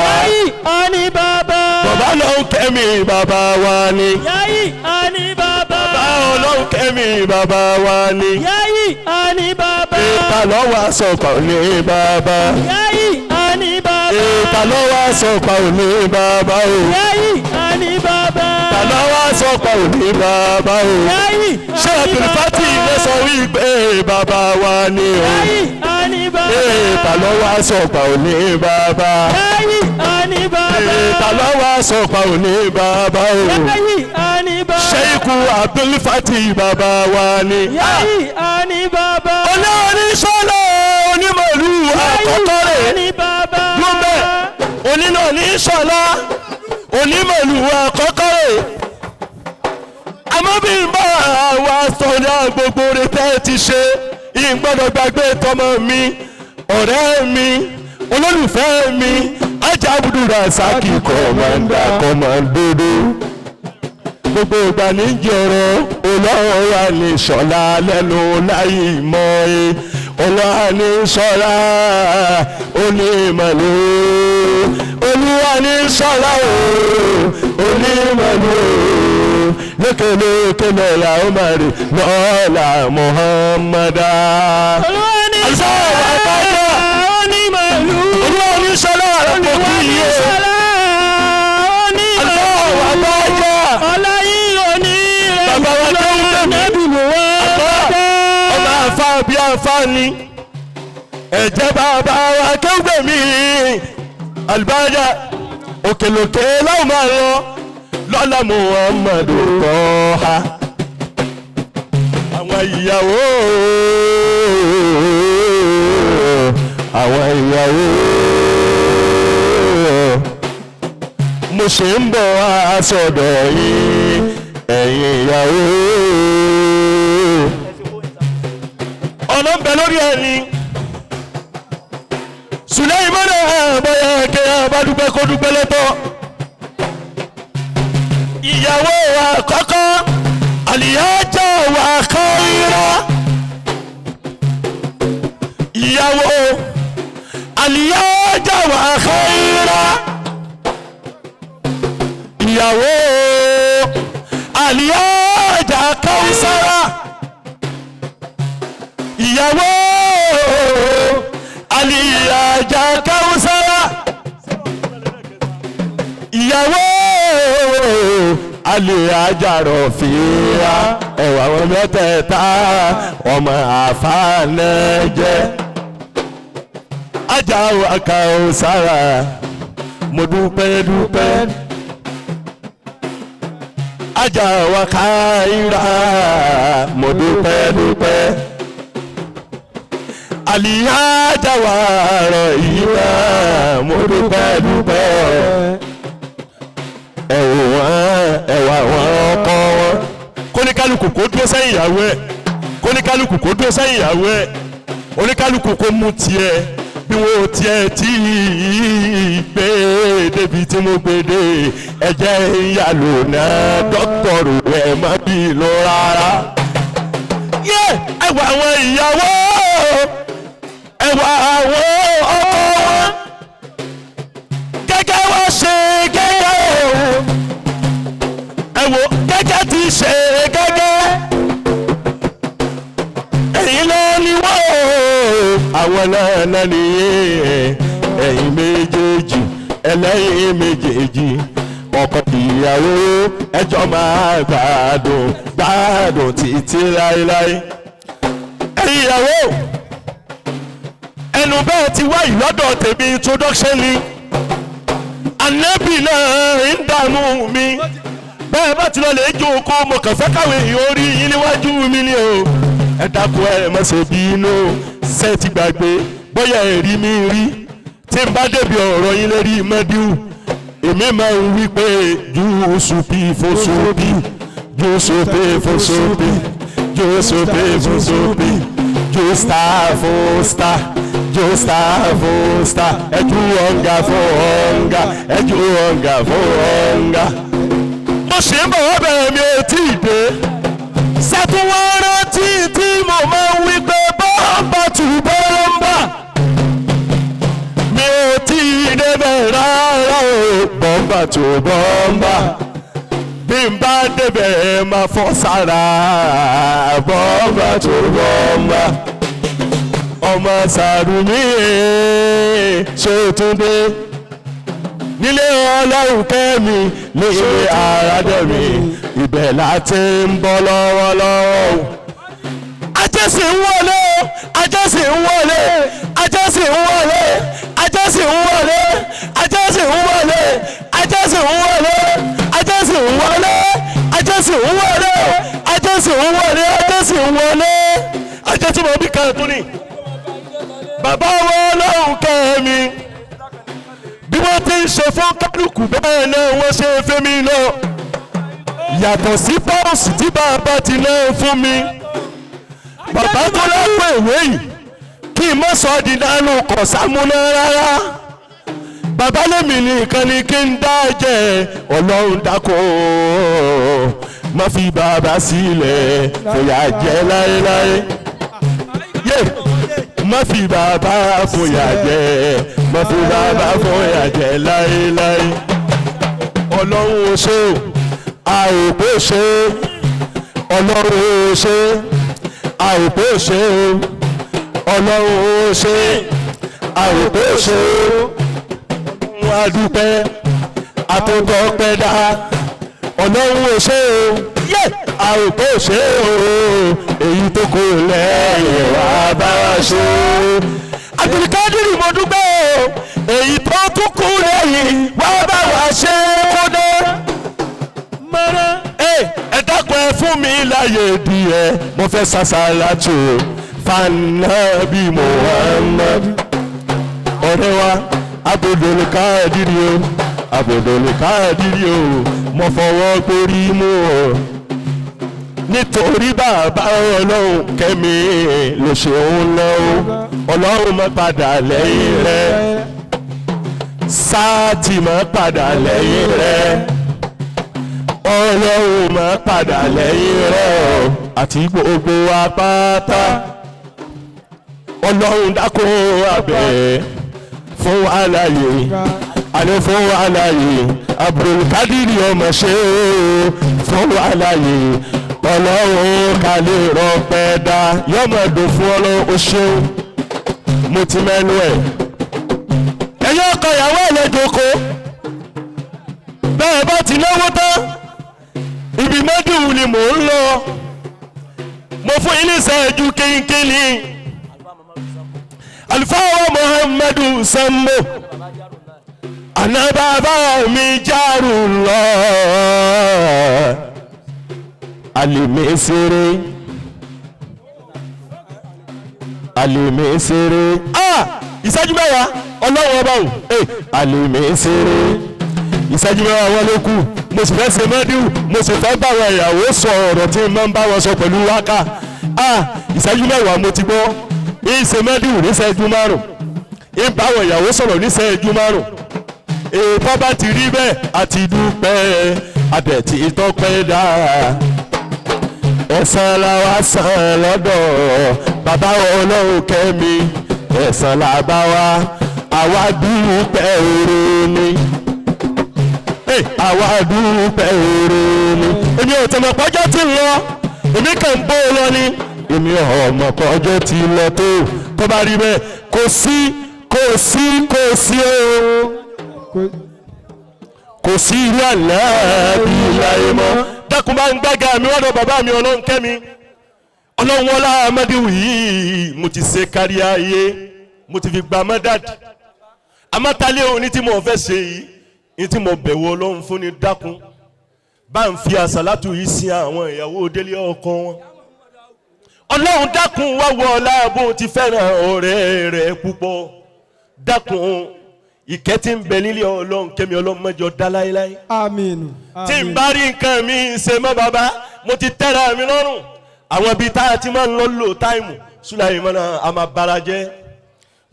S2: lẹ́yìn àní bàbá.
S1: Bàbá Ọlọ́hun kẹ́mi bàbá wa ni.
S2: lẹ́yìn àní bàbá.
S1: Bàbá Ọlọ́hun kẹ́mi bàbá wa ni.
S2: lẹ́yìn àní bàbá.
S1: Ta ló wá sọ pa ò ní bàbá.
S2: lẹ́yìn àní bàbá.
S1: Ta ló wá sọ pa ò ní bàbá o.
S2: lẹ́yìn àní bàbá.
S1: Ta ló wá sọ pa ò ní bàbá o.
S2: lẹ́yìn
S1: Ṣé
S2: àní
S1: Abdulfati
S2: bàbá.
S1: lè sọ wípé bàbá wa ni o.
S2: lẹ́yìn àní bàbá.
S1: Ta ló wá sọ pa ò ní bàbá.
S2: lẹ́yìn àní bàbá.
S1: Ta ló wá sọ pa ò ní bàbá o.
S2: lẹ́yìn àní bàbá.
S1: Sheikh Abdul Fatih bàbá wa ni.
S2: Yáyí àní bàbá.
S1: Olórí sọ́lá onímọ̀lú àkọ́kọ́ rẹ̀.
S2: Àní bàbá.
S1: Dúpẹ́ onínà ní sọ́lá onímọ̀lú àkọ́kọ́ rẹ̀. Àmọ́ bí n bá wa sọ̀rọ̀ gbogbo rẹ̀ tẹ́ ti ṣe ìgbọ́dọ̀ gbàgbé tọmọ mi ọ̀rẹ́ mi olólùfẹ́ mi Ajá Abudu Rasaki kọ̀mọ̀ndòdò gbogbo ìgbà ní jọ̀rọ̀ olówó ní sọ̀lá lẹ́nu láyé mọ́ ẹ olówó ní sọ̀lá onímọ̀lú olúwa ní sọ̀lá onímọ̀lú lókèlókè lọ́la Omari lọ́la Muhammada.
S2: Olúwa ní sọ̀lá onímọ̀lú.
S1: Olúwa ní sọ̀lá àrùn kìí
S2: bàbá wa tó ń tẹ̀mí
S1: ọba àfa bí àǹfààní ẹ̀jẹ̀ bàbá wa tó ń gbẹ̀mí Al-Barkah òkèlòkè láwọn máa lọ lọ́la Muhammadu Tọ́ha àwọn ìyàwó mo ṣe ń bọ̀ wá sọ́dọ̀ yín ẹ̀yin ìyàwó ọ̀nà ń bẹ lórí ẹni Sulaimon bọ́yá kẹ́ abádúpẹ́ kó dúpẹ́ lọ́tọ̀ ìyàwó àkọ́kọ́ Alhaja wa Khairan ìyàwó Alhaja wa Khairan ìyàwó Alhaja Kaothar ìyàwó Alhaja Kaothar ìyàwó Alhaja Rofiat ẹwà wọn mẹ́tẹ̀ẹ̀ta ọmọ àfàànẹ́jẹ́ Ajá wa Kaothar mo dúpẹ́ Ajá wa Khairan mo dúpẹ́ Alhaja wa Rofiat mo dúpẹ́ ẹwà wọn ọkọ wọn kóníkálukú kó dúró sẹ́yìn ìyàwó ẹ̀ kóníkálukú kó dúró sẹ́yìn ìyàwó ẹ̀ oníkálukú kó mú tiẹ̀ bí wọ́n tiẹ̀ tí gbé débi tí mo gbé dé ẹ̀jẹ̀ ìyàlò náà dọ́kítọ̀rù ẹ̀ má bí lọ rárá. ẹwà àwọn ìyàwó ẹwà àwọn ọkọ wọn gẹ́gẹ́ wọ́n ṣe gẹ́gẹ́ ẹ̀wò gẹ́gẹ́ ti ṣe gẹ́gẹ́ ẹ̀yin lọ ni wọ́n àwọn náà nìyẹn ẹ̀yin méjèèjì ẹlẹ́yin méjèèjì ọkọ ìyàwó ẹjọ́ máa gbádùn títí láéláé ẹ̀yin ìyàwó ẹnu bẹ́ẹ̀ ti wá ìlọ́dọ̀ tèmi introduction ni Ànábì náà ń dààmú mi bẹ́ẹ̀ bá ti lọ lè jó oko mo kàn fẹ́ káwé èèyàn orí yín níwájú mi ni o ẹ dákun ẹ má ṣe bínú ṣe ti gbàgbé bóyá ẹ̀rí mi rí tí n bá débi ọ̀rọ̀ yín lérí mẹ́díù èmi máa ń wí pé jùsùpì fòsùpì jùsùpì fòsùpì jùsùpì fòsùpì jùsítà fòsítà jùsítà fòsítà ẹjú ọ̀ǹgà fún ọ̀ǹgà ẹjú ọ̀ǹgà fún ọ̀ǹgà. mo ṣe ń bọ̀ wọ́n bẹ̀rẹ̀ mi ò tí ì dé ṣàtúnwọ́n rántí tí mo máa ń wí pé bọ́ọ̀bà tù bọ́ọ̀mbà mi ò tí ì débẹ̀ rárá o bọ́ọ̀mbà tù bọ́ọ̀mbà bí n bá débẹ̀ máa fọ́ sára bọ́ọ̀mbà tù bọ́ọ̀mbà ọmọ Sarumi Ṣótúndé nílé Ọlọ́hunkẹ́mi nílé Arademi ibẹ̀ láti ń bọ̀ lọ́wọ́lọ́wọ́ ajẹ́sì ń wọlé ajẹ́sì ń wọlé ajẹ́sì ń wọlé ajẹ́sì ń wọlé ajẹ́sì ń wọlé ajẹ́sì ń wọlé ajẹ́sì ń wọlé ajẹ́sì ń wọlé tún ní bàbá wa Ọlọ́hunkẹ́mi bí wọ́n ti ń ṣe fún kálukú bẹ́ẹ̀ náà wọ́n ṣe fẹ́ mi lọ yàtọ̀ sí pọ́ọ̀sì tí bàbá ti náà fún mi bàbá tó lọ́pọ̀ ìwé yìí kí n mọ̀ sọ di dánú kọ̀ sámúná rárá bàbá lèmi nìkan ni kí n dá jẹ Ọlọ́run dákọ̀ má fi bàbá sílẹ̀ fòyà jẹ láéláé yé má fi bàbá fòyà jẹ má fi bàbá fòyà jẹ láéláé Ọlọ́run ó ṣe àìpé ṣe Ọlọ́run ó ṣe àìpé ṣe Ọlọ́run ó ṣe àìpé ṣe wọ́n á dúpẹ́ àtúntò pẹ́dà Ọlọ́run ò ṣe o àròpé ò ṣe o èyí tó kù lẹ́yìn wá bá wa ṣe o. Abdulkadir mo dúpẹ́ o èyí tó tún kù lẹ́yìn wá bá wa ṣe kódé. Ẹ dákun ẹ fún mi láyé díẹ̀ mo fẹ́ sàṣàlátù fanabi Muhammad ọ̀rẹ́ wa Abdulkadir o Abdulkadir o mo fọwọ́ gbórí mú o nítorí bàbá Ọlọ́hunkẹ́mi ló ṣe ń lọ Ọlọ́run má padà lẹ́yìn rẹ̀ sáàtì má padà lẹ́yìn rẹ̀ Ọlọ́run má padà lẹ́yìn rẹ̀ àti gbogbo apáta Ọlọ́run dákun abẹ́ fún àlàyé àní fún àlàyé Abdulkadir ọmọ ṣe o fún àlàyé Ọlọ́run ká lè rọpẹ́ dá yọmọdún fún Ọlọ́run ó ṣeun mo ti mẹ́nu ẹ̀ ẹ̀yọ́ ọkọ ìyàwó ẹ̀lẹ́dọ̀kọ bẹ́ẹ̀ bá ti náwó tán ibi mọ́dún ni mò ń lọ mo fún yín ní ìṣẹ́jú kínkínní Alfawa Muhammadu Sambo àná bàbá mi járù lọ alimesere ìṣẹ́jú mẹ́wàá Ọlọ́run ọba o alimesere ìṣẹ́jú mẹ́wàá wọn ló kù mo sì fẹ́ ṣe mọ́díwù mo sì fẹ́ bá àwọn ìyàwó sọ ọ̀rọ̀ tí mo ń bá wọn sọ pẹ̀lú wákà ìṣẹ́jú mẹ́wàá mo ti gbọ́ ìṣe mọ́díwù níṣẹ́jú márùn ìbá àwọn ìyàwó sọ̀rọ̀ níṣẹ́jú márùn èèpọ̀ bá ti rí bẹ́ẹ̀ àti dúpẹ́ àdẹ̀tí tọ́pẹ́ dáa ẹ̀san la wá san lọ́dọ̀ bàbá Ọlọ́hunkẹ́mi ẹ̀san la bá wa àwa dúpẹ́ oore ni àwa dúpẹ́ oore ni èmi ò tẹ̀mọ̀ pọ́jọ́ tí ń lọ èmi kàn ń bó lọ ni èmi ò mọ̀ pọ́jọ́ tí ń lọ tó bá rí bẹ́ẹ̀ kò sí irú àná bí láyé mọ́ dákun bá ń gbága mi wọ́n lọ bàbá mi Ọlọ́hunkẹ́mi Ọlọ́run wọlá amadiwu yìí mo ti ṣe kárí ayé mo ti fi gba mọ́dàdì amátálẹ́ òní tí mo fẹ́ ṣe yìí ní tí mo bẹ̀wò Ọlọ́run fún ni dákun bá ń fi àsàlátù yìí sin àwọn ìyàwó délé ọkọ wọn Ọlọ́run dákun wá wọ ọlá bó ti fẹ́ràn ọ̀rẹ́ rẹ̀ púpọ̀ dákun ìkẹ́ tí ń bẹ nílé Ọlọ́hunkẹ́mi Ọlọ́run mẹ́jọ dá láéláé. Àmín. Tí n bá rí nǹkan mi ṣe mọ́ bàbá mo ti tẹ́ra mi lọ́rùn àwọn ibi tá a ti máa ń lọ táìmù Sulaimon a máa bára jẹ́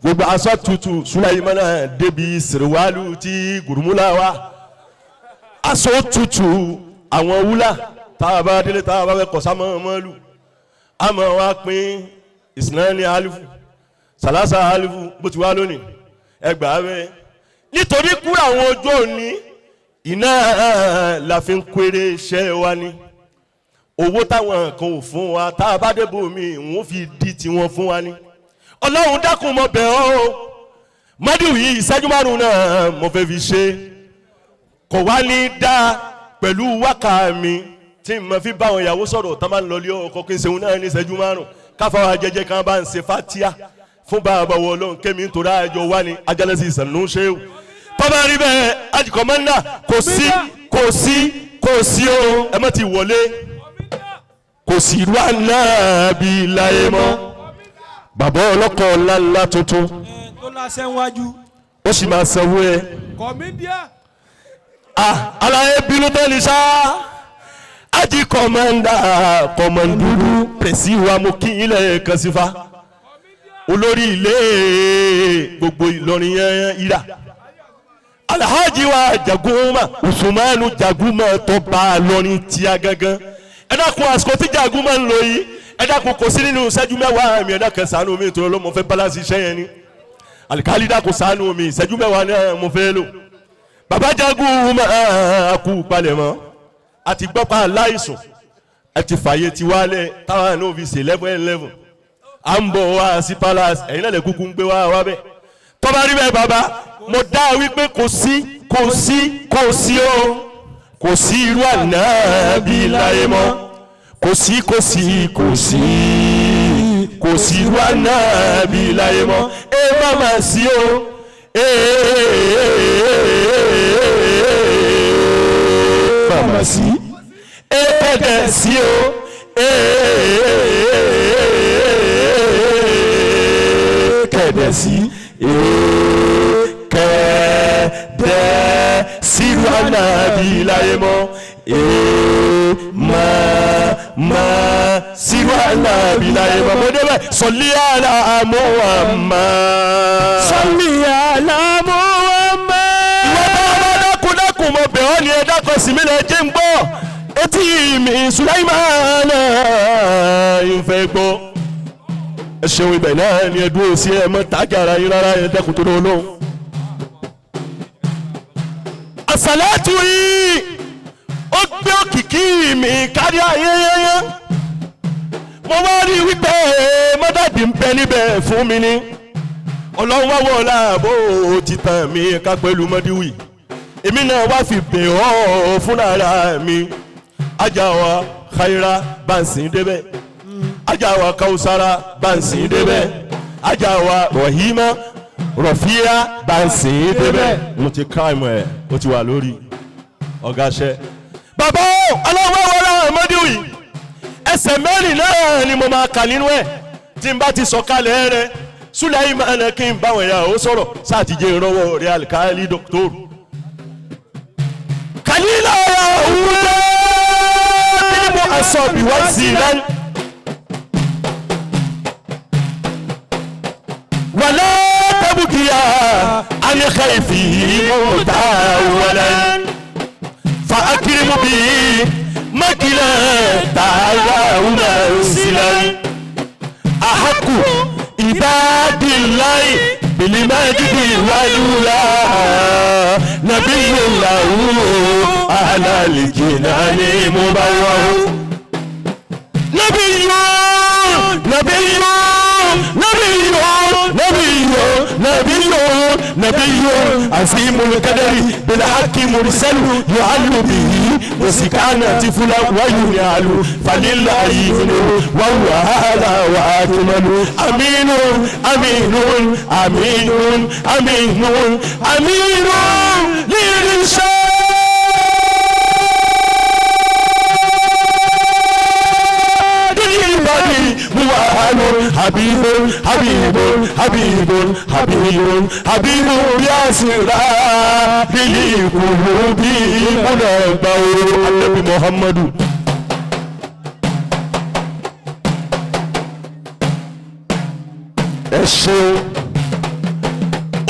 S1: gbogbo aṣọ tutù Sulaimon débi sèrèwálù tí gùrùmúlà wa aṣọ tutù àwọn wúlà tá a bá délé tá a bá fẹ́ kọ̀sá mọ́lù a máa wá pín ìsìnlẹ̀ alifu sàlásà alifu bó ti wá lónìí ẹgbàá bẹ́ẹ̀ nítorí kúrò àwọn ojú òní iná la fi ń kéré iṣẹ́ wa ni owó táwọn kan ò fún wa tá a bá débò mi wọ́n fi di tiwọn fún wa ni Ọlọ́run dákun mo bẹ̀ ọ́ mọ́díwù yìí ìṣẹ́jú márùn-ún náà mo fẹ́ fi ṣe kò wá ní dá pẹ̀lú wákà mi tí mo fi bá àwọn ìyàwó sọ̀rọ̀ tá máa ń lọ lé ọkọ̀ kí n ṣeun náà ní ìṣẹ́jú márùn-ún káfáwá jẹjẹ kan bá ń ṣe fatia fún bàbá wọ Ọlọ́hunkẹ́mi nítorí àjọ wá ní ajálẹ́sì ìsànú ṣéwù tọ́ba rí bẹ́ẹ̀ àjìkọ́mọ́ndà kò sí o ẹ má ti wọlé kò sí irú àná bí láyé mọ́ bàbá ọlọ́kọ̀ ńláńlá tuntun
S2: tó lásẹ̀ wájú
S1: ó sì máa sanwó ẹ.
S2: kọ̀mídíà
S1: aláyé bínú tẹ́lẹ̀ sá ají kọ̀mọ̀ndúdú pèsè wa mo kí ilẹ̀ kan sí fa olórí ilé gbogbo Ìlọrin yẹn ira Alhaji wa Jaguma Usmanu Jaguma tó bá lọrin tíya gangan ẹ dákun àsìkò tí Jaguma ń lò yìí ẹ dákun kò sí nínú ìṣẹ́jú mẹ́wàá mi ẹ dákun ṣàánú mi tó lọ́mọ fẹ́ balasi iṣẹ́ yẹn ni alikali dákun ṣàánú mi ìṣẹ́jú mẹ́wàá náà mo fẹ́ lò bàbá Jaguma kú palẹ̀mọ́ àti gbọ́pá aláìsùn ẹ ti fàyè ti wálẹ̀ táwọn náà fi ṣe 11 à ń bọ̀ wá sí palace ẹ̀yin náà lè kúkú ń gbé wá bẹ́ẹ̀ tọ́ba rí bẹ́ẹ̀ bàbá mo dá wípé kò sí irú ànábì láyé mọ́ kò sí irú ànábì láyé mọ́ má má sí o má má sí kẹ̀dẹ̀ sí o kẹ̀dẹ̀ sí kẹ̀dẹ̀ sírú ànábì láyé mọ́ má sírú ànábì láyé mọ́ mo débẹ̀ sọ̀lí àlà Muhammad.
S2: sọ́lì àlámú ọmọ.
S1: ìwọ́n bá dákun mo bẹ̀ ọ́ ni ẹ dákun sí mi lẹ jẹ́ ń gbọ́ etí mi Sulaiman ìfẹ́ gbọ́ ẹ ṣeun ibẹ̀ náà ni ẹ dúró sí ẹ mọ́ tàgé ara yín rárá ẹ dẹ́kun tó lóhùn. àsàlátù yìí ó gbé òkìkí mi kárí ayé yẹyẹ mo wá rí wípé mọ́dàdì ń bẹ níbẹ̀ fún mi ní ọlọ́run wá wọ̀ láàbò ti tàn mí ká pẹ̀lú mọ́díwì èmi náà wá fi bẹ̀ ọ́ fúnra mi ajáwa Khairan bansin débẹ̀ ajáwa Kaothar bansin débẹ̀ ajáwa Rahima Rofiat bansin débẹ̀ mo ti ká ìmọ̀ ẹ̀ ó ti wà lórí ọ̀gáṣẹ́. bàbá ọlọ́wọ́ wọlé ọmọdéwì ẹsẹ̀ mẹ́rin náà ni mo máa kà nínú ẹ̀ tí n bá ti sọ̀kalẹ̀ rẹ̀ Sulaimon kí n báwọn ẹ̀yà ó sọ̀rọ̀ sáà ti jẹ́ ìrànwọ́ rẹ̀ alikali dọ́kítọ́rù. kàlílà òwúrọ̀ asobi wasilan wala tabkiya an khayfi mutawalan fa akrimu bi makila ta'ala unsilan ahaqu ibadillahi bil majdi walula nabiyullahu ala al-jinani mubawwah نبي عظيم القدر بالحق مرسل يعل به وسكانة فلا وينال فلله وهو هذا وأكمل أمين أمين أمين أمين أمين للرشاد حبيب حبيب حبيب حبيب حبيب يا سرا بالقلوب منبع النبي محمد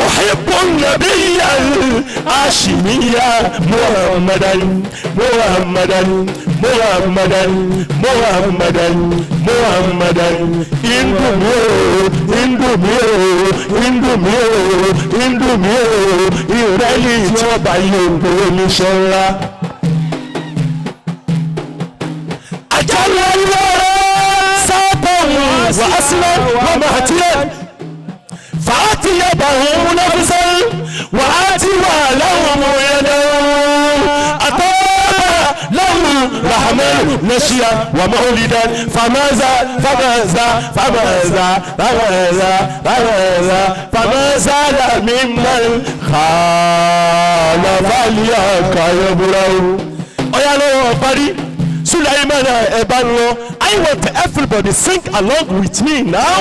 S1: أحب النبي الهاشمية محمدا محمدا محمدا محمدا محمدا Indomio ìrẹ́lì tí wọ́n bá yóò gbé ní ṣọ́ra. Àjálù ọlọ́rọ̀ sábọ̀wò wàásílẹ̀ wọ́n máa tiẹ̀. Fàátì yẹ̀bà òun lọ́fíìsẹ́ wàátì wà láwọn ọmọ ẹ̀dẹ̀ رحمن نشيا ومولدا فماذا فماذا فماذا فماذا فماذا فماذا ممن خالف الياك يبرو oya lọ́wọ́ parí Sulaimon ẹ̀bánlọ́ I want everybody sing along with me now.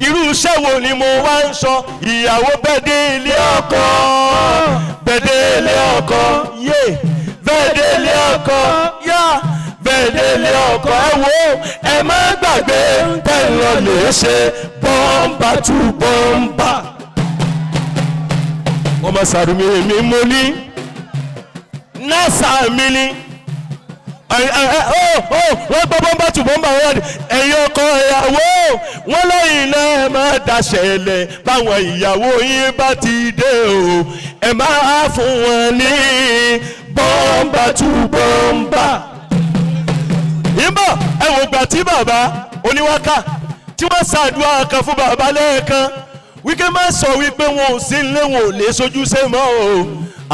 S1: irú iṣẹ́ wo ni mo wá ń sọ ìyàwó bẹ́ẹ̀dẹ̀ ilé ọkọ bẹ́ẹ̀dẹ̀ ilé ọkọ yé bẹ́ẹ̀dẹ̀ ilé ọkọ yá bẹ́ẹ̀dẹ̀ ilé ọkọ ẹ wo ẹ má gbàgbé tẹ̀lọ́ lè ṣe bọ́m̀bà tú bọ́m̀bà. ọmọ Sàrùmí mi mo ní nasa mi ni wọ́n gbọ́ bọ́m̀bà tú bọ́m̀bà wọ́n ẹ̀yin ọkọ ìyàwó wọ́n lẹ́yìn náà ẹ máa daṣẹ̀lẹ̀ báwọn ìyàwó yín bá ti dé o ẹ máa fún wọn ní bọ́m̀bà tú bọ́m̀bà. yìnbọn ẹ wò gbà tí bàbá oníwákà tí wọ́n ṣàdúrà kan fún bàbá lẹ́ẹ̀kan wíkẹ́ má sọ wípé wọn ò sí ilé wọn ò lè sojú sé mọ́ o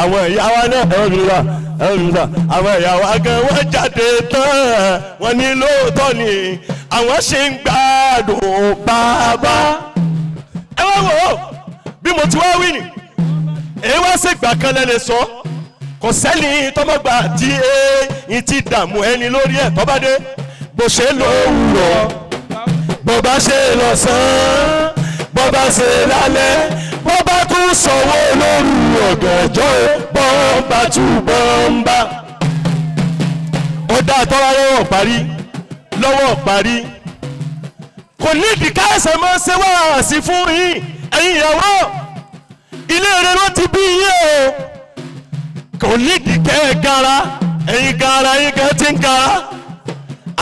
S1: àwọn ìyá wa náà àwọn ìyá wa gan wọ́n jáde tán wọ́n ní lóòótọ́ ni àwọn ṣe ń gbádùn bàbá. ẹ wá wò ó bí mo ti wá wí ni èyí wá ṣègbà kan lẹ́lẹ̀ sọ kò sẹ́ni tọ́mọ́gbà tí èyí ti dààmú ẹni lórí ẹ̀ tọ́ba dé bó ṣe lówùrọ̀ bó bá ṣe lọ́sàn-án bó bá ṣe lálẹ́ bó bá tún sanwó lórí ọ̀gànjọ́ bọ́m̀bà tú bọ́m̀bà. ó dá tọ́wá lọ́wọ́ parí kò ní ìdíkà ẹsẹ̀ máa ń ṣe wá sí fún yín ẹ̀yin ìyàwó ilé rẹ̀ ló ti bí yín o kò ní ìdíkà ẹ̀ gara ẹ̀yin gara yín kan ti ń gara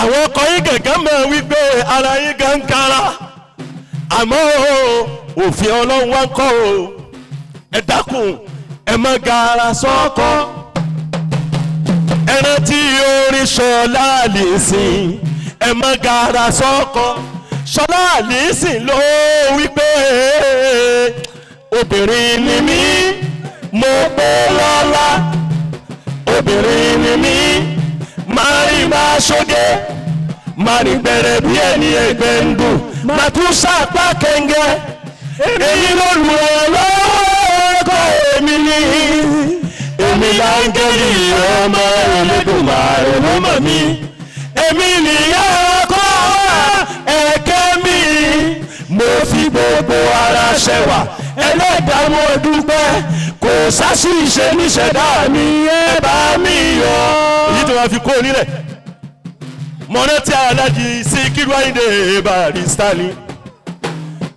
S1: àwọn ọkọ yín gẹ̀gẹ́ mọ̀ wípé ara yín kan ń gara àmọ́ òfin Ọlọ́run wá ń kọ́ o ẹ dákun ẹ má gara sọ́kọ́ ẹ rántí orin Ṣọlá Àlìsìn ẹ má gara sọ́kọ́ Ṣọlá Àlìsìn ló wípé obìnrin ni mí mo pé lọ́lá obìnrin ni mí máa rí máa ṣoge máa rí gbẹ̀rẹ̀ bí ẹni ẹgbẹ́ ń dùn máa tún sápá kẹ̀ǹgẹ́ èyí ló lù ọ́ lọ́wọ́ kọ́ èmi ní èmi láńgẹ́lì ọmọ Olódùmarè ló mọ̀ mí èmi nìyá kọ́ ẹ̀kẹ́ mi mo fi gbogbo ara ṣẹwà ẹlẹ́dàá mo dúpẹ́ kò sásìṣe níṣẹ̀dá mi ẹ bá mi yọ̀. èyí tó wá fi kó nílẹ̀ mọ̀nà tí Alhaji Síkírù Àyìndé Barrister ni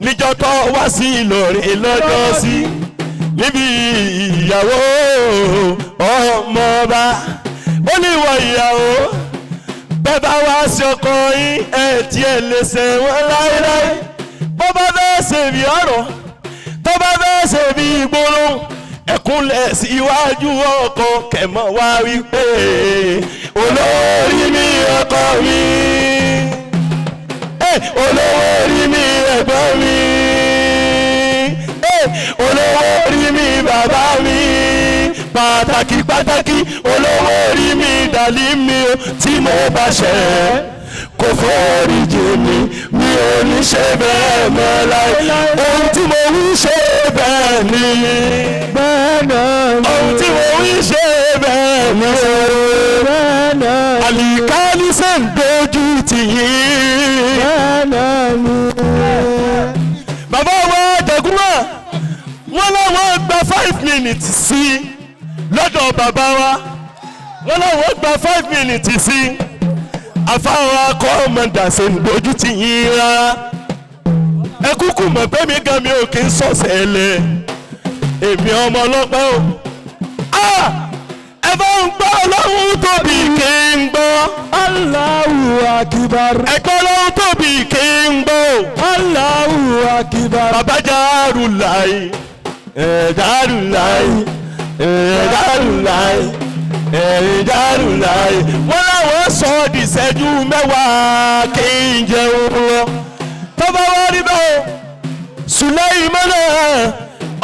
S1: níjọ́ tó wá sí Ìlọrin lọ́jọ́ sí níbi ìyàwó ọmọọba ó ní ìwọ ìyàwó bẹ́ẹ̀ bá wá sí ọkọ yín ẹ̀ tí ẹ̀ lè ṣe wọ́n láéláé bó bá bẹ́ẹ̀ ṣe bí ọ̀rọ̀ tó bá bẹ́ẹ̀ ṣe bí ìgboro ẹ̀kúnlẹ̀ síwájú ọkọ kẹ̀mọ́ wá wípé olórí mi ọkọ mi olórí mi ẹ̀gbọ́n mi olórí mi bàbá mi pàtàkì pàtàkì olórí mi dàlí mi tí mo bá ṣẹ̀ kò foríjì mi ò ní ṣe bẹ́ẹ̀ mọ́ láéláé ohun tí mo wí ṣe bẹ́ẹ̀ ni ohun tí mo wí ṣe bẹ́ẹ̀ ni àlìkálí ṣe ń dojú tì yín. bàbá wa dẹ̀gúnmọ̀ wọ́n láwọn gba 5 minutes sí lọ́dọ̀ bàbá wa wọ́n láwọn gba 5 minutes sí àfáwọn akọ́mọ̀dà ṣe ń dojú tì yín rárá ẹ kúkú mọ̀ pé mi gan mi ò kí ń sọ̀sẹ̀ lẹ̀ èmi ọmọ ọlọ́pẹ́ o ẹ bá ń gbọ́ Ọlọ́run tóbi kí ń gbọ́
S2: Allahu Akbar
S1: ẹgbẹ́ Ọlọ́run tóbi kí ń gbọ́
S2: Allahu Akbar
S1: bàbá Járùláì Járùláì Járùláì Járùláì wọ́n láwọn sọ dìṣẹ́jú mẹ́wàá kí ń jẹun lọ tó bá wá rí bẹ́ẹ̀ Sulaimon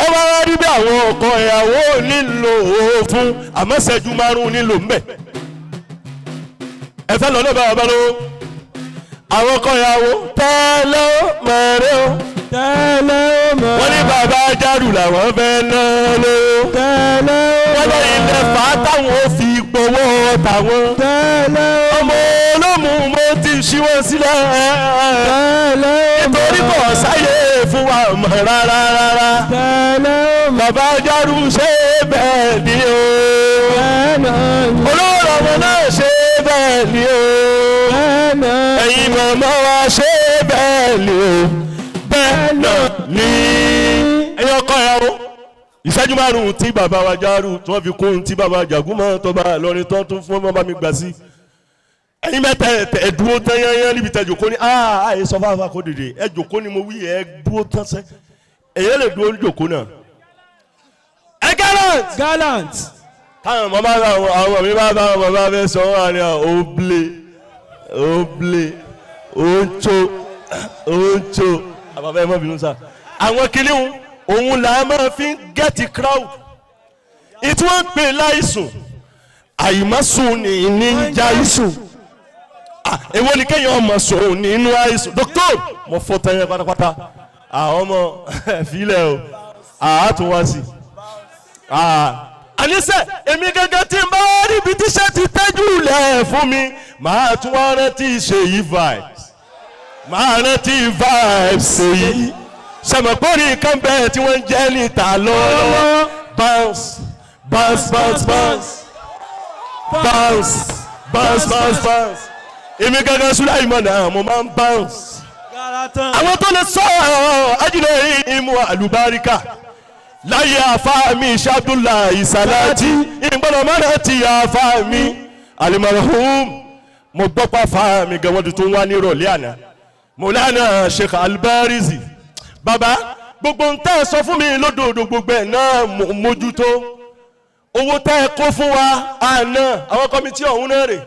S1: ọba wa rí bí àwọn ọkọ ìyàwó nílò fún àmọ́sẹ̀jú márùn-ún nílò ń bẹ̀ ẹ fẹ́ lọ lọ́ba bàbá lọ́wọ́ àwọn ọkọ ìyàwó tẹ́lẹ̀ mẹ́rẹ́ o wọ́n ní bàbá Járù làwọn fẹ́ náà lọ wọ́n lọ ilẹ̀ fà á táwọn ò fi gbowó táwọn ọmọ olómù mo ti ṣíwọ́ sílẹ̀ nítorí kò sáyé mọ̀ rárá. Bàbá Járù ṣe bẹ́ẹ̀ ni o. Olówó ọmọ náà ṣe bẹ́ẹ̀ ni o. Ẹ̀yin màmá wa ṣe bẹ́ẹ̀ ni o. Bẹ́ẹ̀ náà ni. Ẹ̀yin ọkọ ìyàwó. Ìṣẹ́jú márùn-ún tí bàbá wa Járù tí wọ́n fi kún tí bàbá Jàgúmọ̀ tó bá lọrin tó tún fún ọmọ mi gbà sí. Ẹ̀yin mẹ́ta ẹ dúró tán yányán níbi tẹ́ jòkó ní ààyè sọ fáfá kó dìde ẹ jòkó ni mo wí ẹ dúró tán sẹ́ èyí lè dúró ní jòkó náà. Ẹ gallant. Táwọn ọmọ bá àwọn ọmọ mi bá àwọn ọmọ bá fẹ́ sọ wọn ni òblé òǹtso àbáfẹ́ ẹ mọ́ bínú sá. Àwọn kìnìún òun là máa fi ń gẹ́tì crowd. Ìtí wọ́n ń pè láìsùn àìmọ́sùn ní níjà ìsùn. Èwo ni kéèyàn ọmọ sùn nínú àìsùn. Dókítà mo fọ́ tẹ́yẹ pátápátá. Àwọn ọmọ fílẹ̀ o àátún wá sí. Àníṣe èmi gẹ́gẹ́ tí n bá rí ibi tíṣẹ́ ti tẹ́jú lẹ̀ fún mi màá tún wá rántí Ṣèyí vibes. Màá rántí vibes Ṣèyí. Sẹ̀mọ̀pọ̀rì nǹkan bẹ́ẹ̀ tí wọ́n ń jẹ́ níta lọ́wọ́. Bounce. Èmi gẹ́gẹ́ Sulaimon náà mo máa ń bounce. Àwọn tó lè sọ ajílẹ̀ ìmú Alubarka láyé àfáà mi ṣáàdúlà ìsàláàtì ìgbọ́dọ̀ mọ́nà ti àfáà mi alimarhum. Mo gbọ́ pa àfáà mi gẹ̀wọ́n tuntun wá ní ìrọ̀lẹ́ àná. Mọ̀lánà Sheikh Al-Barizi. Bàbá gbogbo ń tẹ́ ẹ sọ fún mi lódòdó gbogbo ẹ̀ náà mójútó. Owó tẹ́ ẹ kó fún wa àná àwọn kọ́mítì ọ̀hún náà rè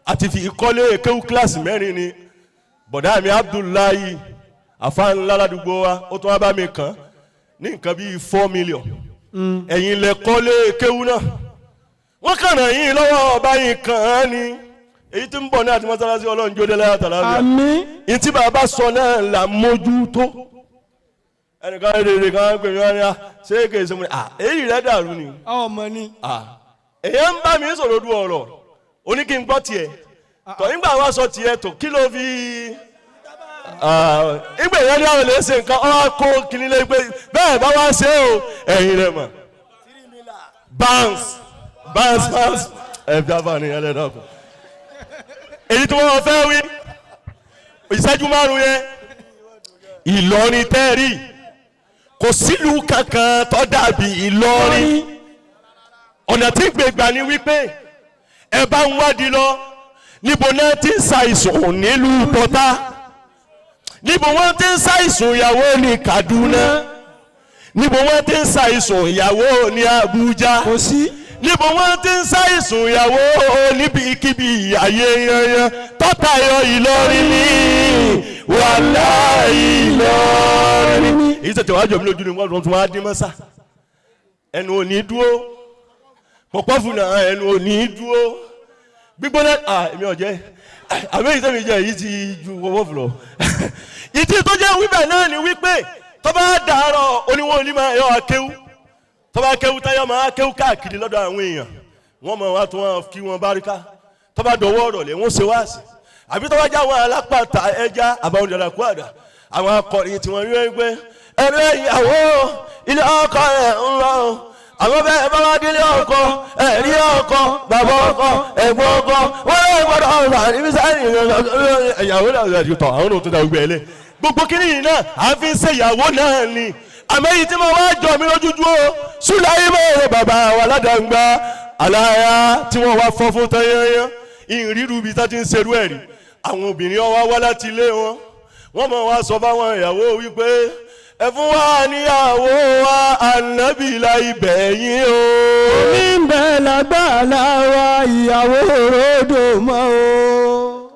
S1: àti fi ìkọ́lé kéwú kíláàsì mẹ́rin ni bọ̀dá mi Abdullahi afáńlá ládùúgbò wa ó tún wá bá mi kàn ní nǹkan bíi 4 million. Ẹ̀yin lẹ kọ́lé kéwú náà wọ́n kàn ràn yín lọ́wọ́ ọba yín kàn án ni èyí tí ń bọ̀ náà àti mọ́sálásí ọlọ́run jó dé láyà tàlàbíà. Àmín. Ìtí bàbá sọ náà là mójútó. Ẹnìkan rere kan pè mí wá ní ṣé kèé sọmọ èyí rẹ dàrú ni. Ọmọ ni. Èyí ń bá mi sọ̀rọ̀ du ọ̀rọ̀ ó ní kí n gbọ́ tiẹ̀ tọ̀ nígbà wá sọ tiẹ̀ tó kí ló fi ìgbà yẹn ní àwọn lè ṣe nǹkan ọ́ kó kìíní lé pé bẹ́ẹ̀ bá wá ṣe o ẹ̀yin rẹ̀ mọ̀. Bounce ẹ̀fí àbáni ẹlẹ́dàá kù. Èyí tí wọ́n fẹ́ wí ìṣẹ́jú márùn-ún yẹn Ìlọrin tẹ́rì kò sílùú kankan tó dàbí Ìlọrin. Ọ̀nà tí gbègbà ni wípé ẹ bá ń wádìí lọ níbo náà ti ń ṣàìsùn nílùú Pọ́tà níbo wọ́n ti ń ṣàìsùn ìyàwó ní Kaduna níbo wọ́n ti ń ṣàìsùn ìyàwó ní Abuja níbo wọ́n ti ń ṣàìsùn ìyàwó níbikíbi ayé yanyan tọ́tayọ Ìlọrin ní wàláhì Ìlọrin. Èyí tètè wájú mi lójú ni wọ́n tún wá dín mọ́sá ẹnu ò ní dúró pọ̀pọ̀ fún náà ẹnu ò ní dúró gbígbóná èmi ọ̀jẹ́ àbẹ́yìí tẹ́mi jẹ́ èyí ti ju owó fúlọ̀. Ìdí tó jẹ́ wíbẹ̀ náà ni wípé tó bá dàárọ̀ oníwọ̀n onímọ̀ ẹ̀yọ́ akéwú tó bá kéwú táyọ̀ máa kéwú káàkiri lọ́dọ̀ àwọn èèyàn wọ́n mọ̀ wá tó wọn kí wọn báríká tó bá dọ̀wọ́ ọ̀rọ̀ lẹ̀ wọ́n ṣe wáàsì àbí tó bá já wọn alápàtà ẹja àbáwọn ìdàdà kú àdà àwọn akọrin tí wọ́n rí wọ́n gbé ẹ̀rọ ìyàwó ilé ọkọ rẹ̀ ń lọ àwọn bẹ́ẹ̀ bá wá délé ọkọ ẹ̀rí ọkọ bàbá ọkọ ẹ̀gbọ́n ọkọ wọ́n lè gbọ́dọ̀ ọ̀rọ̀ níbi sáyẹn ìyàwó náà ti tọ̀ àwọn náà tó da gbogbo ẹ̀ lé gbogbo kiri yìí náà à ń fi ṣe ìyàwó náà ni àmẹ́yìí tí mo wá jọ mi lójújú o Sulaimon bàbá wa ládàgbà aláya tí wọ́n wá fọ́ fún tẹ́yẹ́yẹ́ ìrírú ibi tá ti ń ṣerú ẹ̀rí àwọn obìnrin ọwọ́ wá láti ilé wọn wọ́n mọ̀ wá sọ fáwọn ìyàwó wípé ẹ fún wa níyàwó wa ànábì la ibẹ̀ yín o. Níbẹ̀ lágbàlá wa ìyàwó ròdò mọ́ o.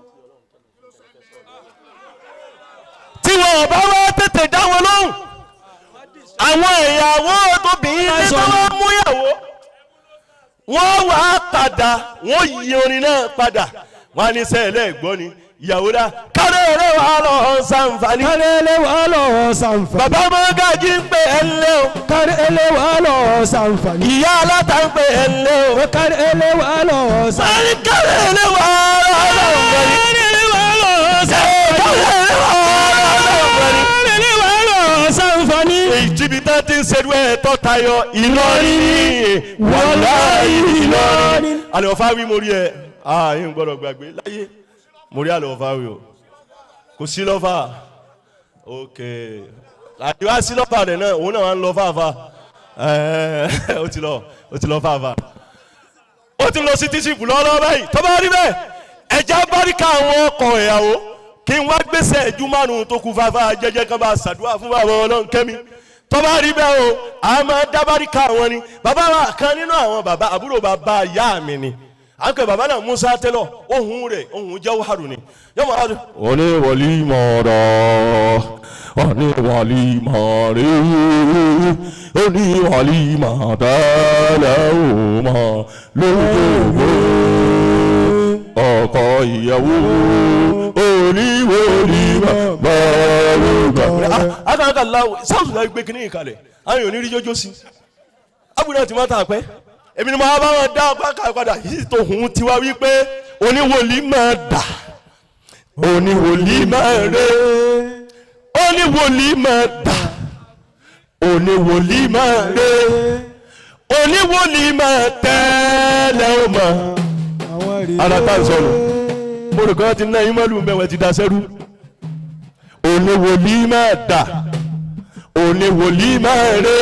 S1: Tí wọn bá wá tètè dá wọn lóhùn àwọn ìyàwó tóbìnrin ní bá wá mú ìyàwó wọ́n wá padà wọ́n yí orin náà padà wọ́n á ní sẹ́ẹ̀lẹ́ ẹ̀gbọ́n ni ìyàwó dá kárẹ́lẹ́ wà lọ ṣàǹfààní. Kárẹ́lẹ́ wà lọ ṣàǹfààní. Bàbá Mọ́gájí ń pè ẹ́ ńlẹ́ o. Kárẹ́lẹ́ wà lọ ṣàǹfààní. Ìyá aláta ń pè ẹ́ ńlẹ́ o. Kárẹ́lẹ́ wà lọ ṣàǹfààní. Kárẹ́lẹ́ wà lọ ṣàǹfààní. Kárẹ́lẹ́ wà lọ ṣàǹfààní. Kárẹ́lẹ́ wà lọ ṣàǹfààní. níbi tá ti ń ṣerú ẹ̀ tó tayọ Ìlọrin wàláhì Ìlọrin. Àlẹ́ ọ̀fà wí mo rí ẹ yín gbọ́dọ̀ gbàgbé láyé mo rí àlẹ́ ọ̀fà wí o kò sí lọ́fà ok àyíwá sí lọ́fà rẹ̀ náà òun náà wà ń lọ fàáfà ó ti lọ fàáfà ó ti lọ sí tíṣìpù lọ́wọ́ báyìí tó bá rí bẹ́ẹ̀ ẹja báríkà àwọn ọkọ ìyàwó kí n wá gbèsè ẹjú márùn tó kú fàáfà jẹjẹ kan bá ṣàdúrà fún bàbá Ọlọ́hunkẹ́mi tó bá rí bẹ́ẹ̀ o a máa dá báríkà àwọn ni bàbá wa kan nínú àwọn bàbá àbúrò bàbá ìyá mi ni àǹkẹ́ bàbá náà Musa tẹ́lọ̀ ohun rẹ̀ ohun jẹ́ wàhálù ni yọmọ àdó. òní wọlé mọ̀ọ́rọ̀ òní wọlé mọ̀ọ́rẹ́ òní wọlé mọ̀ọ́dálẹ̀ òmò lójoojú ọkọ ìyàwó òní wọlé mọ̀ọ́rẹ́. àkàkà láwọ sáwùsù láì gbé kínní ìkàlẹ̀ àwọn èèyàn onírí jójó sí abúlé ti máa tà pẹ́ èmi ni mo bá wọn dá ọgbà padà yìí tó hùn tiwa wípé oníwòlí máa dà oníwòlí máa rè oníwòlí máa dà oníwòlí máa rè oníwòlí máa tẹ́lẹ̀ ó mọ̀ ara tá à ń sọ̀rọ̀ mo rò kọ́ ti ná yín mọ́lù mẹ́wàá ti daṣẹ́rú oníwòlí máa dà oníwòlí máa rè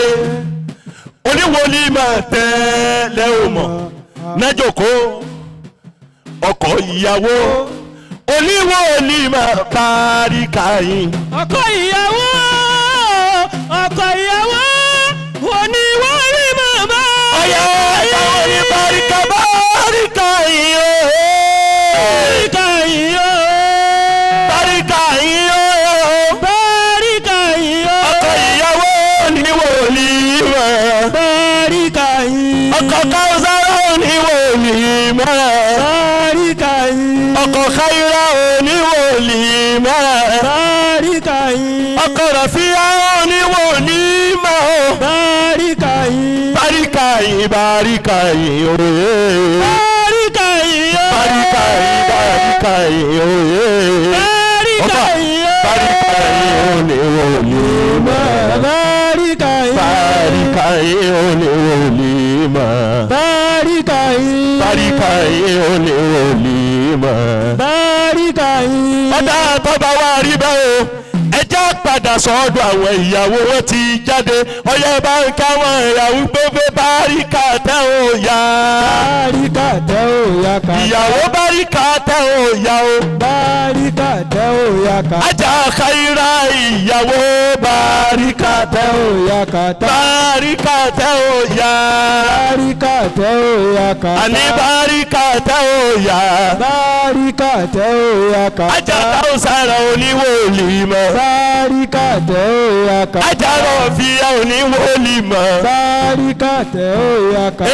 S1: oníwòlí máa tẹ́lẹ̀ ó mọ̀ nájòkó ọkọ ìyàwó oníwòlí máa báríkà yín.
S2: ọkọ ìyàwó oníwòlí máa bá.
S1: ọ̀yà ẹ̀ka oní báríkà báríkà yín o.
S2: báríkà yín o.
S1: báríkà yín o.
S2: báríkà yín o.
S1: ọkọ ìyàwó oníwòlí máa.
S2: báríkà yín.
S1: ọkọ Kaothar oníwòlí máa.
S2: báríkà yín.
S1: ọkọ Khairan oníwòlí máa.
S2: báríkà yín.
S1: ọkọ Rofiat oníwòlí máa.
S2: báríkà yín.
S1: báríkà yín báríkà yín òye.
S2: báríkà yín o.
S1: báríkà yín báríkà yín òye.
S2: báríkà yín o.
S1: báríkà yín oníwòlí máa.
S2: báríkà yín.
S1: báríkà yín oníwòlí máa.
S2: báríkà yín.
S1: báríkà yín oníwòlí máa.
S2: báríkà yín.
S1: ọ̀dà àtọ́ba wa rí bẹ́ẹ̀ o ẹjẹ́ padà sọ́dọ̀ àwọn ìyàwó wọn ti jáde ọyẹ bá ń ká wọn ìyàwó gbogbo báríkà tẹ́ ò yá.
S2: báríkà tẹ́ ò yá ká.
S1: ìyàwó báríkà tẹ́ ò yá o.
S2: báríkà tẹ́ ò yá ká.
S1: ajá Khairan ìyàwó báríkà tẹ́ ò
S2: yá ká.
S1: báríkà tẹ́ ò yá.
S2: báríkà tẹ́ ò yá ká.
S1: àní báríkà tẹ́ ò yá.
S2: báríkà tẹ́ ò yá ká.
S1: ajá Kaothar oníwòlí mọ́.
S2: báríkà tẹ́ ò yá ká.
S1: ajá Rofiat oníwòlí mọ́.
S2: báríkà tẹ́ ò yá ká.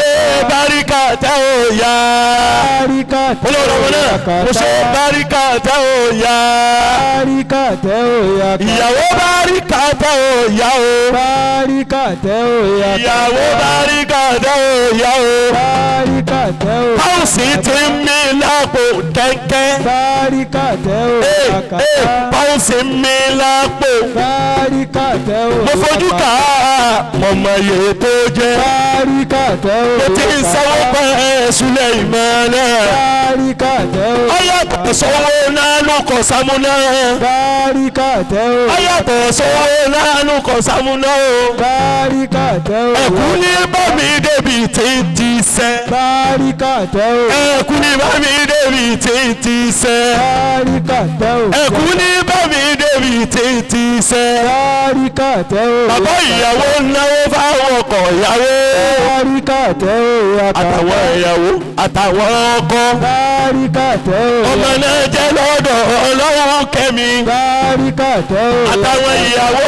S1: báríkà tẹ́ ò yá.
S2: báríkà tẹ́ ò yá ká.
S1: mo ṣe báríkà tẹ́ ò yá.
S2: báríkà tẹ́ ò yá ká.
S1: ìyàwó báríkà tẹ́ ò yá o.
S2: báríkà tẹ́ ò yá ká.
S1: ìyàwó báríkà tẹ́ ò yá o.
S2: báríkà tẹ́ ò yá ká.
S1: páùsì ti ń mí lápò kẹ́kẹ́.
S2: báríkà tẹ́ ò yá ká.
S1: páùsì ń mí lápò.
S2: báríkà tẹ́ ò yá ká.
S1: mo fojú kà á mọ̀mọ́ yòó tó jẹ́.
S2: báríkà tẹ́ ò yá ká.
S1: mo ti ń sanwó pẹ́ Sulaimon.
S2: báríkà tẹ́ ò yá ká.
S1: ọyàtọ̀ sọ́wọ́ nánú kọ̀ sámúná.
S2: báríkà tẹ́ ò yá ká.
S1: ọyàtọ̀ sọ́wọ́ nánú kọ̀ sámúná o.
S2: báríkà tẹ́ ò yá ká.
S1: ẹ̀kú ní bọ́mí débi tí ń ti sẹ́.
S2: báríkà tẹ́ ò yá ká.
S1: ẹ̀kú ní bọ́mí débi tí ń ti sẹ́.
S2: báríkà tẹ́ ò yá ká.
S1: ẹ̀kú ní bọ́mí débi tí ń ti sẹ́.
S2: báríkà tẹ́ ò yá ká.
S1: bàbá ìyàwó náwó fáwọn ọkọ ìyàwó.
S2: báríkà tẹ́ ò yá ká.
S1: àtàwọn ìyàwó àtàwọn ọkọ.
S2: báríkà tẹ́ ò yá ká.
S1: ọmọ náà jẹ́ lọ́dọ̀ Ọlọ́hunkẹ́mi.
S2: báríkà tẹ́ ò yá ká.
S1: àtàwọn ìyàwó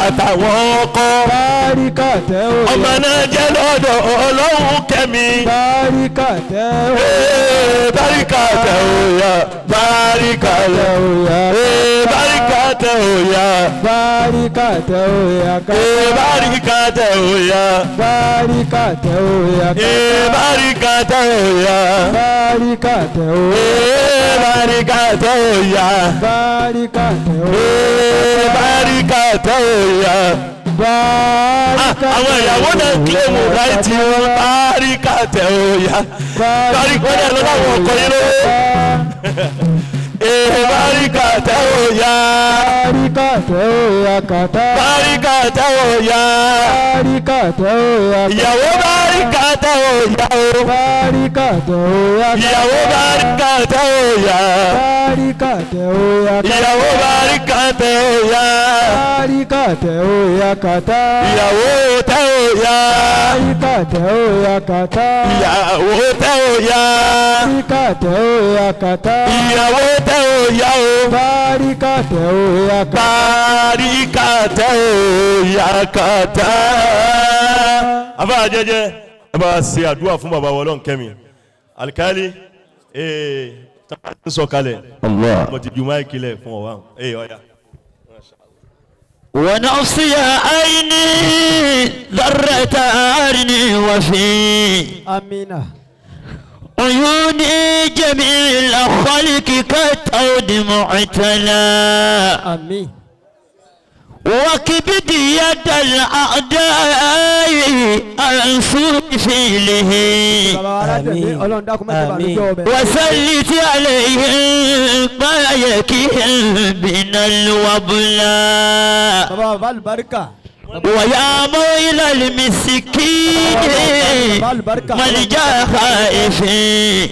S1: àtàwọn ọkọ.
S2: báríkà tẹ́ ò yá ká.
S1: ọmọ náà jẹ́ lọ́dọ̀ Ọlọ́hunkẹ́mi.
S2: báríkà tẹ́ ò yá ká.
S1: báríkà tẹ́ ò yá. báríkà tẹ́ ò yá. báríkà tẹ́ ò yá.
S2: báríkà tẹ́ ò yá ká.
S1: báríkà tẹ́ ò yá.
S2: báríkà tẹ́ ò yá ká.
S1: báríkà tẹ́ ò yá.
S2: báríkà tẹ́ ò yá ká.
S1: báríkà tẹ́ ò yá.
S2: báríkà tẹ́ ò yá ká.
S1: báríkà tẹ́ ò yá. àwọn ìyàwó náà kílẹ̀mù láìtì wọn báríkà tẹ̀ òòyà báríkà tẹ̀ lọ́wọ́ àwọn ọkọ yín lówó báríkà tẹ̀ òòyà báríkà tẹ̀ òòyà ìyàwó báríkà tẹ̀ òòyà ìyàwó báríkà tẹ̀ òòyà ìyàwó báríkà tẹ̀ òòyà ìyàwó tẹ̀ òòyà ìyàwó tẹ̀ òòyà ìyàwó tẹ̀ òòyà o báríkà tẹ̀ òòyà kàtà. àbá jẹjẹ ẹ bá ṣe àdúrà fún bàbá wa Ọlọ́hunkẹ́mi alikali ń sọ kalẹ̀ mo ti ju máìkì lẹ̀ fún ọ̀wá ọ̀ya.
S2: ونفسي عيني ذرة عرني وفي
S3: آمين
S2: عيوني جميع الخلق كالتود معتلى
S3: آمين
S2: وكبد يد الأعداء أنصر فيله وسلت عليهم ما يكيهم من الوبلاء ويا مويل المسكين ملجا خائفين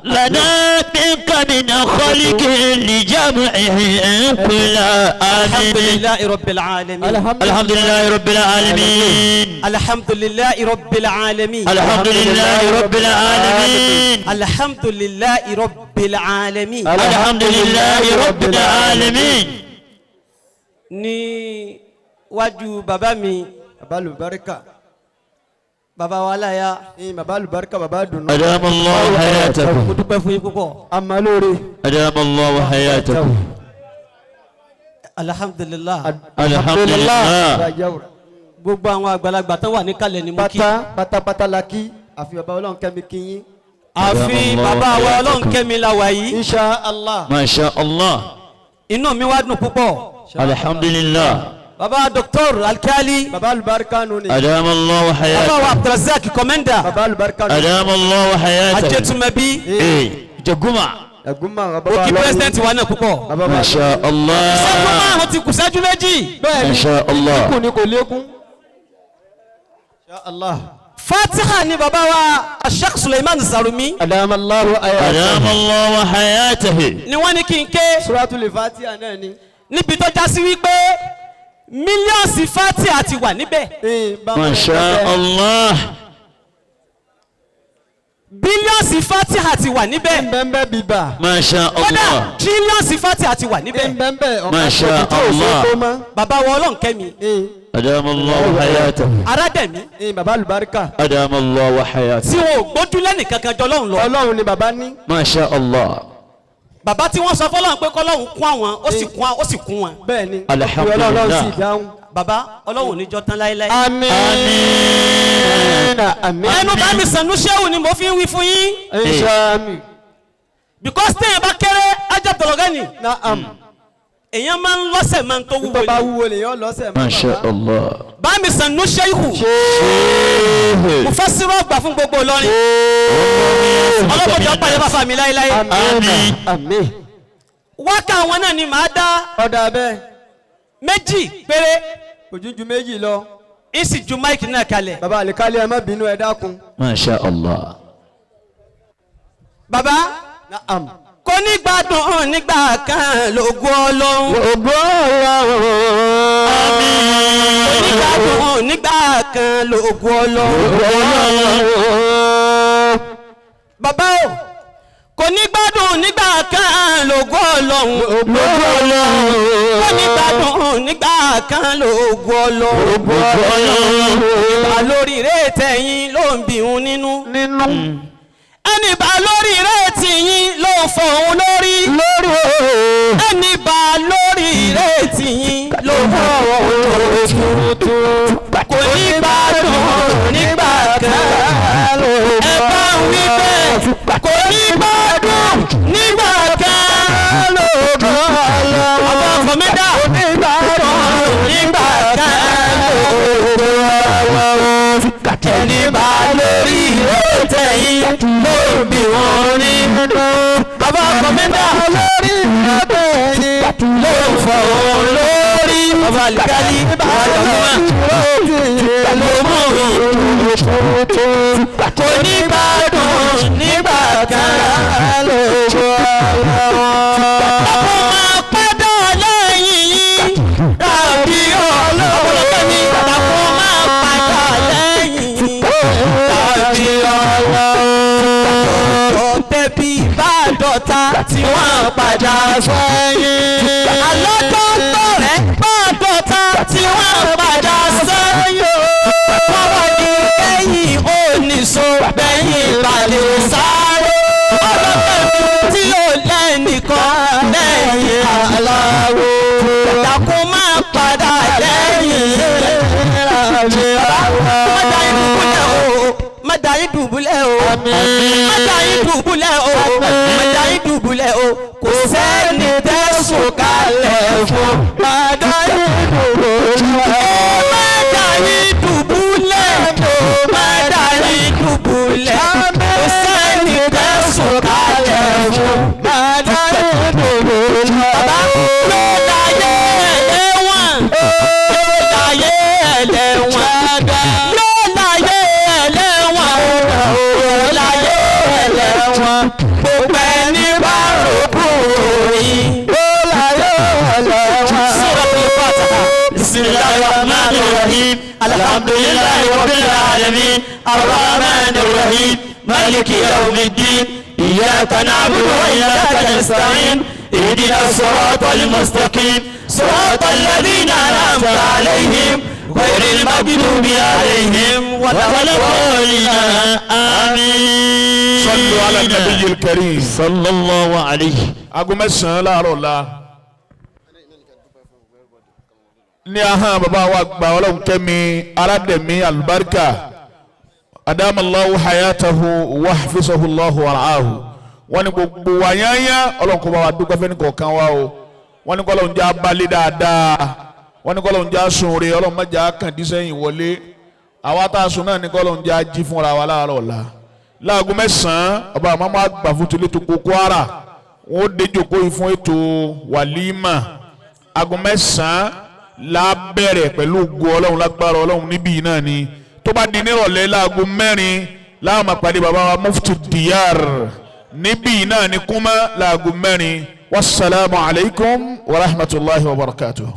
S2: لنا منك من خلق لجمعهم كل
S3: الحمد لله رب العالمين
S2: الحمد لله رب العالمين
S3: الحمد لله رب العالمين
S2: الحمد لله رب العالمين
S3: الحمد لله رب العالمين
S2: الحمد لله رب العالمين
S3: ní wájú bàbá mi bàbá Alubarka bàbá wa láya bàbá Alubarka bàbá dùnú.
S2: أدام الله حياته.
S3: mo dúpẹ́ fún yín púpọ̀.
S2: أدام الله حياته.
S3: alhamdulillah.
S2: alhamdulillah.
S3: gbogbo àwọn àgbàlagbà tó wà ní kalẹ̀ ni mo kí.
S4: pátápátá la kí àfi bàbá Ọlọ́hunkẹ́mi kí yín.
S3: àfi bàbá wa Ọlọ́hunkẹ́mi la wà yìí.
S4: insha Allah.
S2: masha Allah.
S3: inú mi wá dùn púpọ̀.
S2: alhamdulillah.
S3: baba Dr. Alkali.
S4: bàbá Alubarka nù ni.
S2: أدام الله حياته.
S3: baba wa Abdulrazak Komenda.
S4: bàbá Alubarka nù.
S2: أدام الله حياته.
S3: Ajetumebi.
S2: jaguma.
S4: ẹ̀gúnmá bàbá
S3: ó kí president wa náà púpọ̀.
S2: masha Allah.
S3: ìṣẹ́jú márùn-ún ti kù ṣẹ́jú méjì.
S2: masha Allah.
S4: kò ní kò lékún. insha Allah.
S3: Fatiha ni baba wa Sheikh Sulaimon Sarumi.
S4: adamallahu ayatahu.
S2: أدام الله حياته.
S3: ni wọ́n ní kí n ké.
S4: suratul Fatiha náà ni.
S3: níbi tó já sí wípé mílíọ̀nù Fatiha ti wà níbẹ̀.
S2: masha Allah.
S3: bílíọ̀nù Fatiha ti wà níbẹ̀.
S4: bẹ́ẹ̀ bíbà.
S2: masha
S3: kódà
S2: Allah.
S3: tírílíọ̀nù Fatiha ti wà níbẹ̀.
S4: bẹ́ẹ̀
S2: masha Allah.
S3: baba wa Ọlọ́hunkẹ́mi.
S2: أدام الله حياته.
S3: Arademi.
S4: bàbá Alubarka.
S2: أدام الله حياته.
S3: tí wọn ò gbójú lẹ́nì kankan jọ lọ́hùn lọ.
S4: Ọlọ́run ni bàbá ní.
S2: ما شاء الله.
S3: bàbá tí wọ́n sọ fọlọ́hùn pé kọ́lọ́hùn kún àwọn ó sì kún wọn.
S4: bẹ́ẹ̀ ni.
S2: Alhamdulillah.
S4: Ọlọ́run sì dáhùn.
S3: bàbá Ọlọ́hun níjọ́ tán láéláé.
S4: àmín. àmín.
S3: ẹnu bá mi sànú ṣéwù ni mo fi ń wí fún yín.
S4: inshallah.
S3: because téèyàn bá kéré ajá tọ̀lọ̀gá ni.
S4: naam.
S3: èèyàn máa ń lọ́sẹ̀ máa ń tó wúwo
S4: tó bá
S3: ni.
S4: wúwo lèyàn lọ́sẹ̀
S2: ما شاء الله.
S3: bá mi sànú ṣéwù. mo fẹ́ sírọ́ ọgbà fún gbogbo Ìlọrin. ọlọ́pàá jọ pàdé bàbá mi láéláé.
S2: آمين.
S4: àmín.
S3: wákà àwọn náà ni màá dá
S4: ọ̀dà bẹ́ẹ̀.
S3: méjì péré.
S4: òjújú méjì lọ.
S3: ìsì ju máìkì náà kalẹ̀.
S4: bàbá Àlìkálì ẹ má bínú ẹ dákun.
S2: ما شاء الله.
S3: bàbá
S4: naam.
S3: kò ní gbádùn nígbà kan lógún Ọlọ́run. kò ní gbádùn nígbà kan lógún Ọlọ́run. bàbá o kò ní gbádùn nígbà kan lógún Ọlọ́run. kò ní gbádùn nígbà kan lógún Ọlọ́run. ìgbà lórí rẹ̀ tẹ̀yìn ló ń bí òun nínú. ẹni bá lórí rẹ̀ tì yín ló fọ òun lórí. ẹni bá lórí rẹ̀ tì yín ló fọ òun lórí. kò ní gbádùn nígbà kan. ẹ bá ń wí bẹ́ẹ̀. kò ní gbádùn nígbà kan. ọmọ kọ̀mẹ́dà. nígbà kan. bàbá kọ̀mẹ́ndà lórí ẹgbẹ́ ló ń fọ lórí bàbá àlìkálí kò ní gbádùn nígbà kan lówó ọ̀pọ̀ máa padà lẹ́yìn yìí tàbí ọlọ́ọ̀lọ́kẹ́mi àpò máa padà lẹ́yìn yìí tàbí ọlọ́ọ̀lọ́kẹ́ bí bá dọ̀tá tí wọ́n padà sẹ́yìn alọ́dọ̀tọ̀ rẹ̀ bá dọ̀tá tí wọ́n padà sẹ́yìn wọ́n wà ní ẹ̀yìn oníṣó bẹ́yìn ìbàdàn sáré ọlọ́kẹ́mi tí yóò lẹ́nìkan lẹ́yìn aláwo dàkún máa padà lẹ́yìn mẹ́ta dùbúlẹ̀ o mẹ́ta dùbúlẹ̀ o mẹ́ta dùbúlẹ̀ o kò sẹ́ni tẹ́sùn kalẹ̀ fún mẹ́ta dùbúlẹ̀ mẹ́ta dùbúlẹ̀ mẹ́ta dùbúlẹ̀ kò sẹ́ni tẹ́sùn kalẹ̀ fún mẹ́ta dùbúlẹ̀ bàbá ló dáyé ẹlẹ́wọ̀n ló dáyé ẹlẹ́wọ̀n ló láyé ẹlẹ́wọ̀n ló láyé ẹlẹ́wọ̀n gbogbo ẹni bá rògbò yìí ló láyé ẹlẹ́wọ̀n. Suratul Fatiha. Bismillahir Rahmanir Rahim. Alhamdulillahi Rabbil Alamin. Ar-Rahmanir Rahim. Maliki Yawmiddin. Iyyaka na'budu wa iyyaka nasta'in. اهدنا الصراط المستقيم صراط الذين أنعمت عليهم غير المغضوب عليهم ولا الضالين آمين.
S1: صلوا على النبي الكريم
S2: صلى الله عليه.
S1: aago mẹ́sàn-án láàárọ̀ la ní ahọ́n bàbá wa gba Ọlọ́hunkẹ́mi Arademi Al-Barkah adamallahu hayatahu wa hafizahu Allahu wa ra'ahu. wọ́n ní gbogbo wa yányá Ọlọ́run kó bá wa dúpẹ́ fẹ́ni kọ̀ọ̀kan wa o wọ́n ní kọ́lọ́run jẹ́ abalẹ̀ dáadáa wọ́n ní kọ́lọ́run jẹ́ asunre Ọlọ́run má jẹ́ akàndísẹ́yìn wọlé àwa tá a sùn náà ní kọ́lọ́run jẹ́ ají fúnra wa láàárọ̀ ọ̀la láago mẹ́sàn-án ọba àmọ́mọ́ àgbà fún tilé tó kó Kwara wọ́n ó dé jòkó yìí fún ètò wàlímà aago mẹ́sàn-án la bẹ̀rẹ̀ pẹ̀lú ògo Ọlọ́run lágbára Ọlọ́run níbí náà ni tó bá di nírọ̀lẹ́ láago mẹ́rin láwọn máa pàdé bàbá wa mufti diyar níbí náà ni kúmá láago mẹ́rin wasalaamu alaykum wa rahmatulahi wa barakatuh.